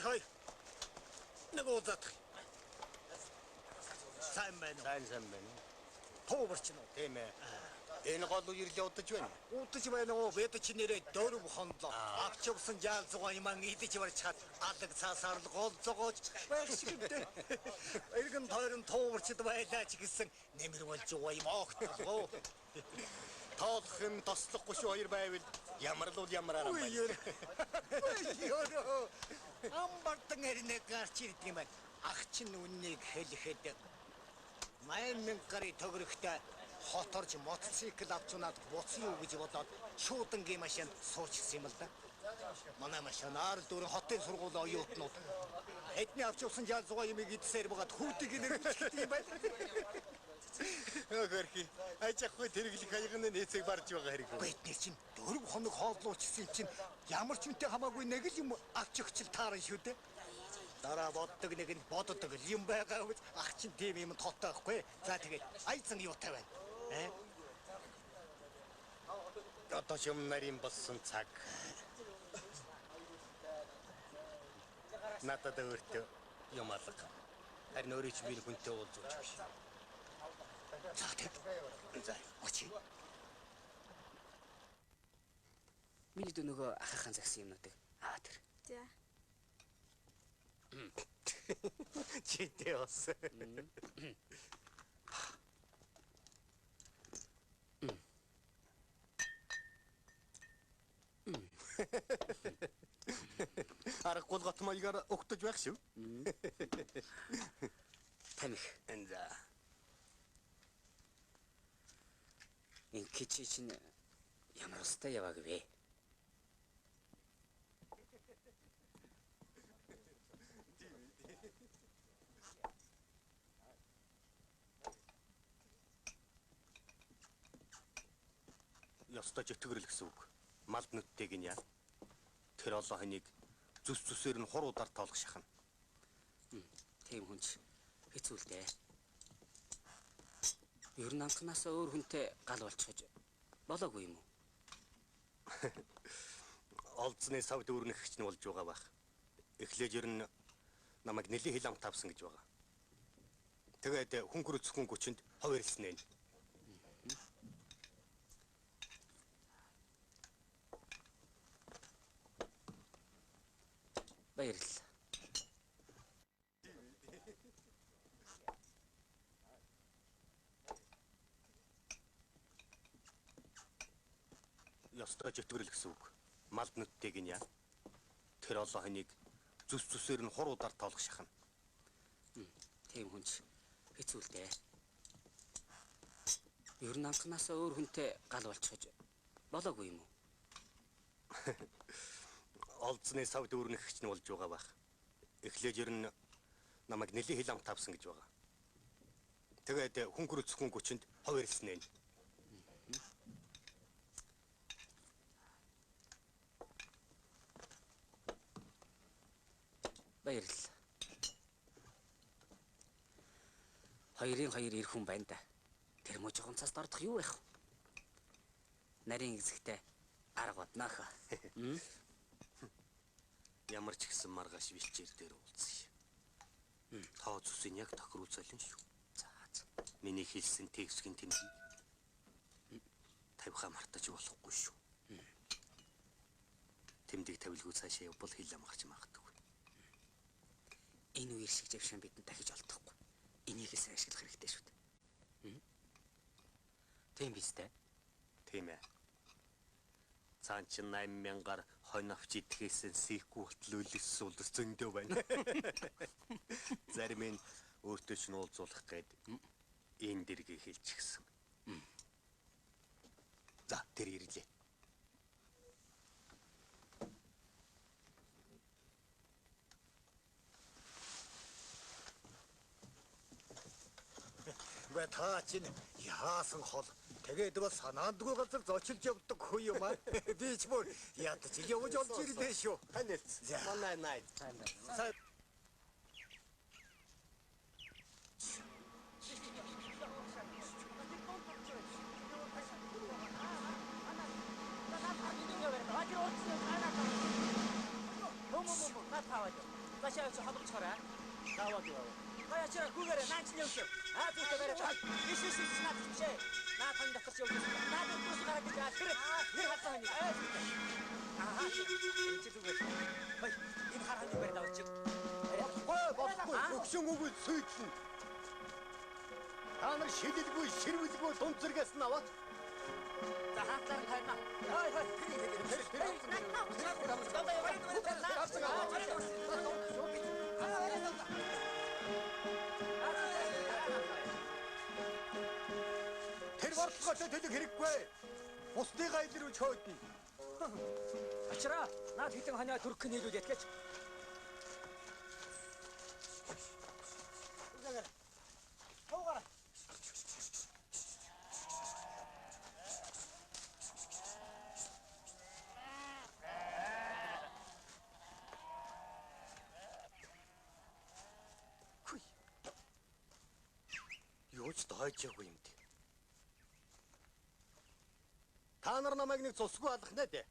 S7: Хой. Нэг уудаад. Сайн байна. Тууварч нь.
S1: Тийм ээ. Энэ гол үеэрлээ удаж байна.
S7: Удаж байна уу? Бид чи нэрээ 4 хондлоо. Авч өгсөн жаал зугаа юм идэж барч чад. Алаг цаасаар л гол зогоож байх шиг дээ. Эргэн тойрон тууварчд байлаа ч гэсэн нэмэр болж байгаа юм огтлоо.
S1: Тоолох юм тослохгүй шүү хоёр байвал ямар л ямараа байна.
S7: Ёо. Амбартан эрнэ гарч ирдэг юм байна. Ах чинь үннийг хэлэхэд 8000 гарыг төгрөгтэй хот орж мотоцикл авч унаад буцсан юу гэж бодоод шуудангийн машинд суурчсан юм л да. Манай машинаар дөрөв хотын сургуулийн оюутнууд эдний авч явсан жаал зугаа юмыг идсээр байгаад хүүдийг нэрвэлдэг юм байна.
S1: Хөрхи. Ажихгүй тэргэлэх хаягны нээцийг барж байгаа хэрэг.
S7: Бидний чинь 4 хоног хооллуучсан чинь ямар ч үнтэй хамаагүй нэг л юм авч өгчл таарна шүү дээ. Дараа боддог нэг нь боддог юм байгаа гэж ах чинь тийм юм тоттой байхгүй. За тэгээд айцсан юутай байна.
S1: Одоо юм нарийн болсон цаг. Надад өөртөө юм алга. Харин өөрөө ч би хүнтэй уулзууч биш.
S8: За тэг. За очи.
S11: Миний дөө нөгөө ахахан загсан юмнуудыг аваад ир.
S2: За.
S1: Читэй бас. Аргагүй гот маягаар өгтөж байх шүү.
S11: Тамих.
S1: За.
S11: Инки чинь ямар устай яваг вэ?
S1: Ёстой жөтгөрөл гэсэн үг. Малд нүдтэйг нь яа. Тэр олон хоныг зүсээр нь хуруудаар тоолох шахна.
S11: Тийм хүнч хэцүүлдэ. Ер нь анханаас өөр хүнтэй гал болчихож болоогүй юм уу?
S1: Олдсны сав дүүрнэгч нь болж байгаа байх. Эхлээд ер нь намайг нэлийн хил амт авсан гэж байгаа. Тэгээд хүн гүрцхэн гүчинд ховэрлснэ.
S11: Баярлалаа.
S1: Ёстой жөтгөрөл гэсэн үг. Малд нүдтэйг нь яа. Тэр олон хоныг зүсээр нь хуруудаар тоолох шахна.
S11: Тийм хүнч хэцүүлдэ. Ер нь анханаас өөр хүнтэй гал болчихож болоогүй юм уу?
S1: Олдсны сав дүүрнэгч нь болж байгаа байх. Эхлээд ер нь намайг нэлийн хил амт авсан гэж байгаа. Тэгээд хүн гүрцхэн гүчинд ховэрлснэ.
S11: Баярлалаа. Хоёрын хоёр ирэх хүн байна да. Тэр муу жогонцоос дордох юу байх вэ? Нарийн эзэгтэй арга бодноо хаа.
S1: Ямар ч гэсэн маргааш вилчээр дээр уулзъя. Тоо зүсийн яг тохируулсан шүү.
S11: За.
S1: Миний хэлсэн текстийн тэмдэг тавьхаа мартаж болохгүй шүү. Тэмдэг тавилгүй цаашаа явбал хил амгарч магадгүй.
S11: Энэ үеэр шиг жившин бидэнд дахиж олдохгүй. Энийг сайн ашиглах хэрэгтэй шүү дээ. Тийм биз дээ.
S1: Тийм ээ. Цаан чин 8000-аар хонь авч идэхээс сийхгүй хөтлөөлөс сулс зөндөө байна. Зарим нь өөртөө ч уулзуулах гээд энэ дэргийг хэлчихсэн. За тэр ирлээ.
S7: Гэ та чинь яасан хол тэгээд бас санаандгүй газар зочилж явдаг хөө юм аа. Би ч бүр ядаж явж олж ирлээ шүү.
S1: Танил. Манай найд. Сайн.
S5: Ачаа гүгээрээ наач нь явж. Зүгтээ барай. Иш наад чимшээ. Наад хан дотор явж. Наад дүүс гараад гэж тэр хатсан хань. Чи зүгээр. Бай. Энэ харахыг барай давч.
S7: Болохгүй. Өгшин үгүй сүйтлэн. Та нар шилэлгүй, ширвэлгүй дунд зэрэгээс нь аваад.
S5: За хаатлаар хайна. Хой.
S7: Тэр бодлогоо төлөх хэрэггүй. Бусдыгаа илрүүлж хойдно.
S5: Ачра наад хитэн ханиа төрөх нийлүүл яткаач. Хоогараа.
S1: Юуч дойж явгүй юм дээ. Та
S7: Та нар намайг нэг цусгүй алах нэ дээ.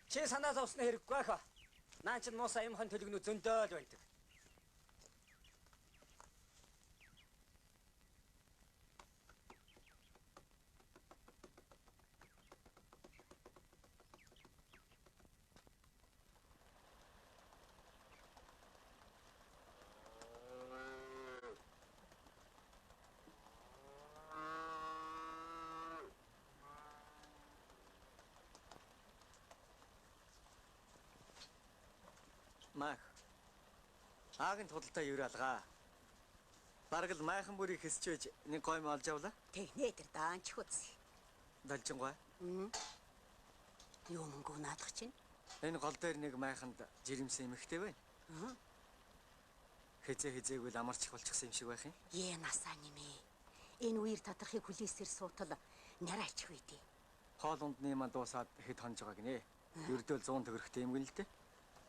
S5: Чи санаа зовсны хэрэггүй ах. Наа чи муусаа юм хон төлгнүү зөндөөл байдаг.
S9: Мах. Аагийн тултай юу алгаа. Бараг л майхан бүрийг хэсчээж нэг гойм олж авлаа.
S10: Тэгнэ тэр даанч хүз.
S9: Далжингой.
S10: Юу мөнгө наадах чинь?
S9: Энэ гол дээр нэг майханд жирэмсэн эмэгтэй байна. Хизээгүй л амарч болчихсон юм шиг байх юм.
S10: Насаа нэмээ. Энэ үер татрахыг хүлээсээр суутал нарайч үйдээ.
S9: Хоол ундны юм дуусаад хэд хонж байгаа гинэ. Ердөөл 100 төгрөгтэй юм гэнэ л дээ.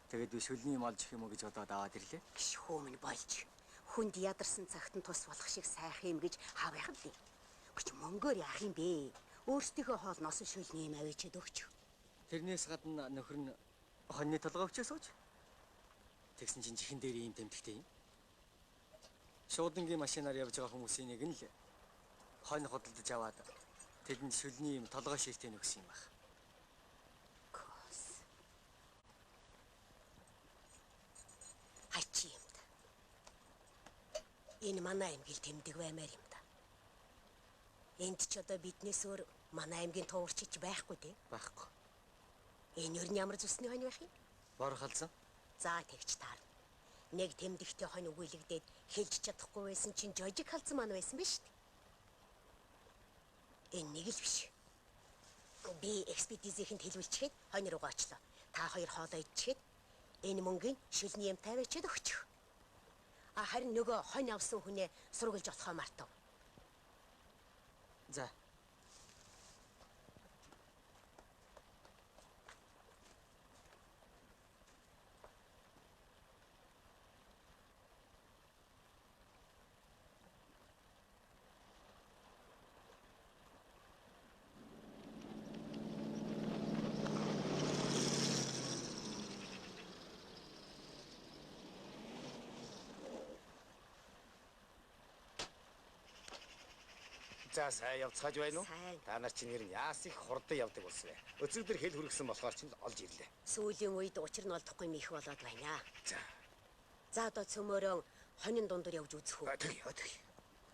S9: Тэгээд би шүлний юм олж их юм уу гэж бодоод аваад ирлээ.
S10: Гişхүү минь болж. Хүнд ядарсан цагт нь тус болох шиг сайхан юм гэж хав яхав дээ. Гэвч мөнгөөр яах юм бэ? Өөрсдийнхөө хоол носон шүлний юм авчиад өгч.
S9: Тэрнээс гадна нөхөр нь хоньны толгой өвчөөс ууж. Тэгсэн чинь чихэн дээр ийм тэмдэгтэй юм. Шуудангийн машинаар явж байгаа хүмүүсийн нэг нь л хонь хөдөлж аваад тэдэнд шүлний юм толгой ширтээ нөгсөн юм байна.
S10: Хачи юм да. Энэ манай аймгийн тэмдэг баймаар юм да. Энд ч одоо биднээс өөр манай аймгийн туурчич байхгүй дээ.
S9: Байхгүй.
S10: Энэ юу ямар зүсний хонь байх юм?
S9: Борхалсан.
S10: За тэгч таарна. Нэг тэмдэгтэй хонь өгүүлэгдээд хэлж чадахгүй байсан чинь жожиг халдсан маань байсан биз дээ. Энэ нэг л биш. Би экспедицийнхэнд хэлүүлчихэд хонь руугаа очлоо. Та хоёр хоолоо идчихэд энэ мөнгөний шүлний юм тавиачаад өгчих. Харин нөгөө хонь авсан хүнээ сургалж болохоо мартав.
S9: За.
S7: За сайн явцгааж байна уу?
S10: Сайн.
S7: Та нар чинь нэр нь яас их хурдан явдаг болсон бэ? Өцөгдөр хэл хүргэсэн болохоор чинь олж ирлээ.
S10: Сүүлийн үед учир нь олдохгүй юм их болоод байна.
S7: За.
S10: За одоо цөмөрөө хонин дундуур явж үзэх үү?
S7: Тэгье.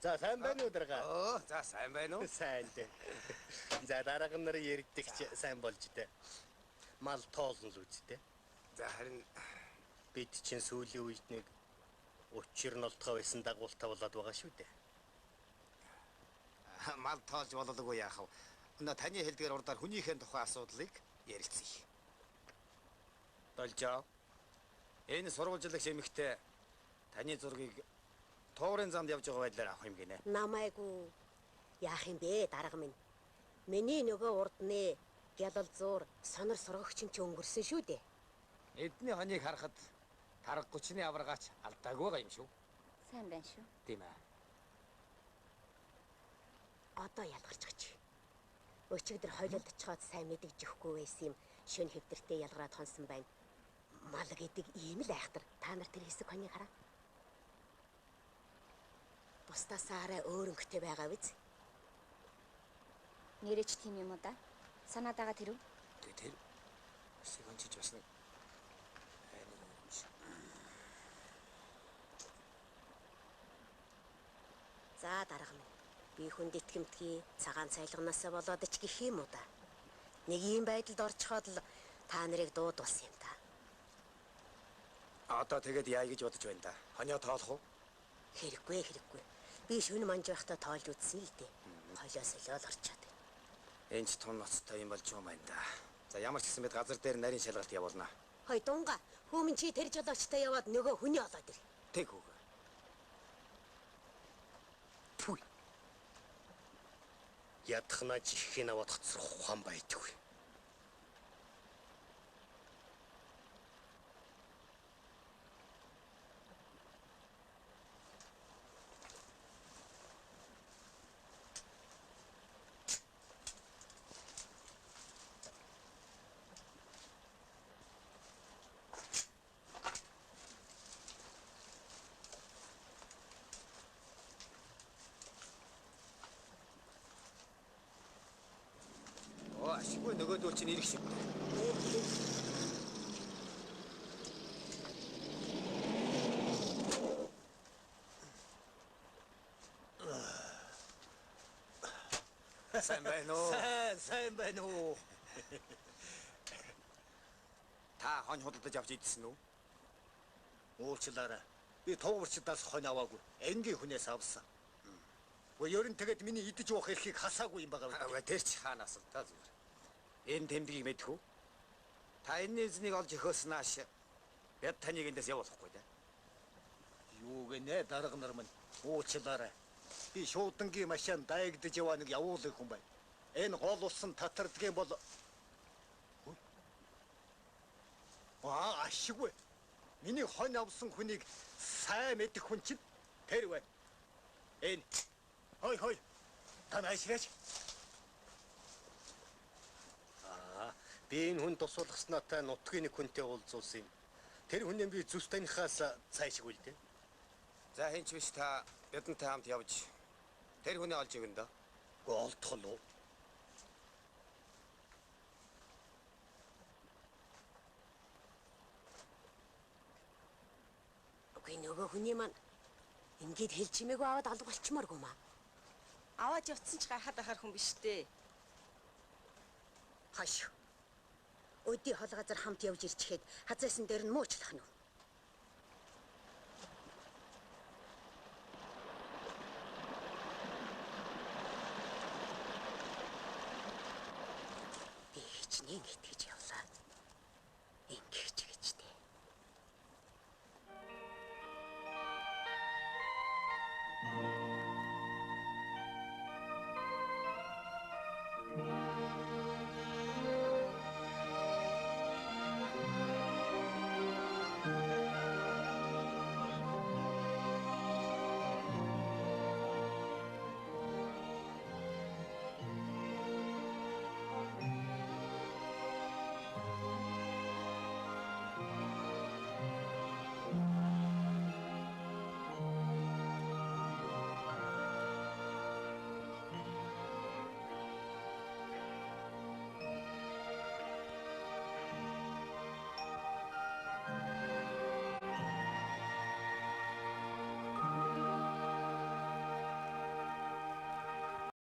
S1: За сайн байна уу дарга?
S7: За сайн байна уу?
S1: Сайн дээ. За дарга нар ярддагч сайн болж дээ. Мал тоолно л үсттэй.
S7: За харин
S1: бид чинь сүүлийн үед нэг учир нь олдгоо байсан дагуултаа болоод байгаа шүү дээ.
S7: мал тоолж бололгүй яах вэ? Өнөө таны хэлдгээр урдаар хүнийхэн тухай асуудлыг ярилцъя. Должоо. Энэ сурвалжлагч эмэгтэй таны зургийг туурын замд явж байгаа байдлаар авах юм гинэ.
S10: Намайгүй яах юм бэ дарга минь. Миний нөгөө урдны гялал зур сонор сургагч ч өнгөрсөн шүү дээ.
S7: Эдний хоныг харахад тарга 30-ны аваргаач алдаагүй байгаа юм шүү.
S2: Сайн байна шүү.
S7: Тийм ээ.
S10: Одоо ялгарч гэж. Өчигдөр хойлолдчиход сайн мэдэж өгөхгүй байсан юм. Шөнө хэвдэртээ ялгараад хонсон байна. Мал гэдэг ийм л айхтар. Та нар тэр хэсэг хоныг хараа. Бусдаас арай өөр өнгөтэй байгаа биз?
S2: Нэрэж тийм юм уу да? Санаад байгаа тэр үү?
S7: Тэр секундч бас нэг
S10: За дарга минь. Би хүнд итгэмтгий цагаан цайлганаасаа болоод ч гэх юм уу да. Нэг ийм байдалд орчиход л та нарыг дуудуулсан юм да.
S7: Одоо тэгээд яа гэж бодож байна да. Хонио тоолох уу?
S10: Хэрэггүй. Би шөнө манж байхдаа тоолж үзсэн л дээ. Хойлоос олоод орчоод.
S7: Энд ч тун ноцтой юм болж юм байна да. За ямар ч гэсэн бид газар дээр нарийн шалгалт явуулнаа.
S10: Хой дунга. Хүмүн чи тэр жолоочтой яваад нөгөө хүний олоод ир.
S7: Тэг үг. Пүй.
S1: Ядахна чиххийн аваад хоцрох ухаан байдгүй.
S7: Үгүй нөгөөдөө чинь ирэх шиг. Сайн байна уу?
S1: Сайн байна уу?
S7: Та хонь худалдаж авч идсэн үү?
S1: Уучлаарай. Би туугарчдаас хонь аваагүй. Энгийн хүнээс авсан. Уу ерөн тэгээд миний идэж уух эрхийг хасаагүй юм байгаа.
S7: Тэр ч хаанаас л та зүгээр. Энэ тэмдгийг мэдэх үү? Та энэ эзнийг олж өгөөснөөш бид таныг эндээс явуулахгүй да.
S1: Юу гэнэ дарга нар минь уучлаарай. Би шуудангийн машин дайгдаж яваа нэг явуулах хүн байна. Энэ гол усан татардгийн бол ашиггүй. Миний хонь авсан хүнийг сайн мэдэх хүн чинь тэр байна. Энэ хой та наашраач. Би энэ хүн тусуулгаснаа та нутгийн нэг хүнтэй уулзуулсан юм. Тэр хүнээ би зүс танихаас цаашгүй л дээ.
S7: За хинч биш та бидэнтэй хамт явж тэр хүнийг олж өгнө дөө.
S1: Олдох нь уу?
S10: Үгүй нөгөө хүний маань ингээд хэлж чимээгүй аваад алга болчмооргүй маа.
S3: Аваад явцсан ч гайхаад ахаар хүн биш дээ.
S10: Хаш. Өдий хол газар хамт явж ирчихэд хазаасан дээр нь муучлах нь. Би хичнээн итгэл